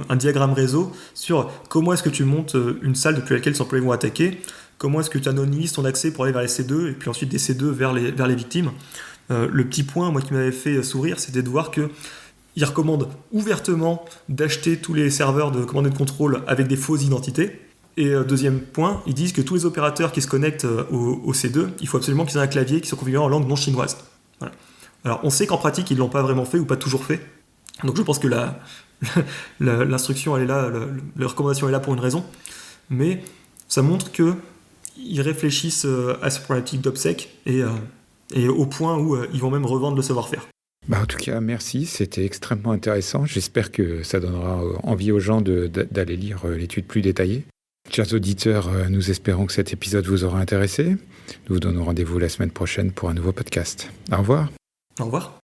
un diagramme réseau sur comment est-ce que tu montes une salle depuis laquelle les employés vont attaquer, comment est-ce que tu anonymises ton accès pour aller vers les C2 et puis ensuite des C2 vers les victimes. Le petit point moi, qui m'avait fait sourire, c'était de voir qu'il recommande ouvertement d'acheter tous les serveurs de commande et de contrôle avec des fausses identités. Et deuxième point, ils disent que tous les opérateurs qui se connectent au C2, il faut absolument qu'ils aient un clavier qui soit configuré en langue non chinoise. Voilà. Alors on sait qu'en pratique, ils ne l'ont pas vraiment fait ou pas toujours fait. Donc je pense que l'instruction, elle est là, la recommandation est là pour une raison. Mais ça montre qu'ils réfléchissent à ce problématique d'OPSEC et au point où ils vont même revendre le savoir-faire. En tout cas, merci, c'était extrêmement intéressant. J'espère que ça donnera envie aux gens d'aller lire l'étude plus détaillée. Chers auditeurs, nous espérons que cet épisode vous aura intéressé. Nous vous donnons rendez-vous la semaine prochaine pour un nouveau podcast. Au revoir. Au revoir.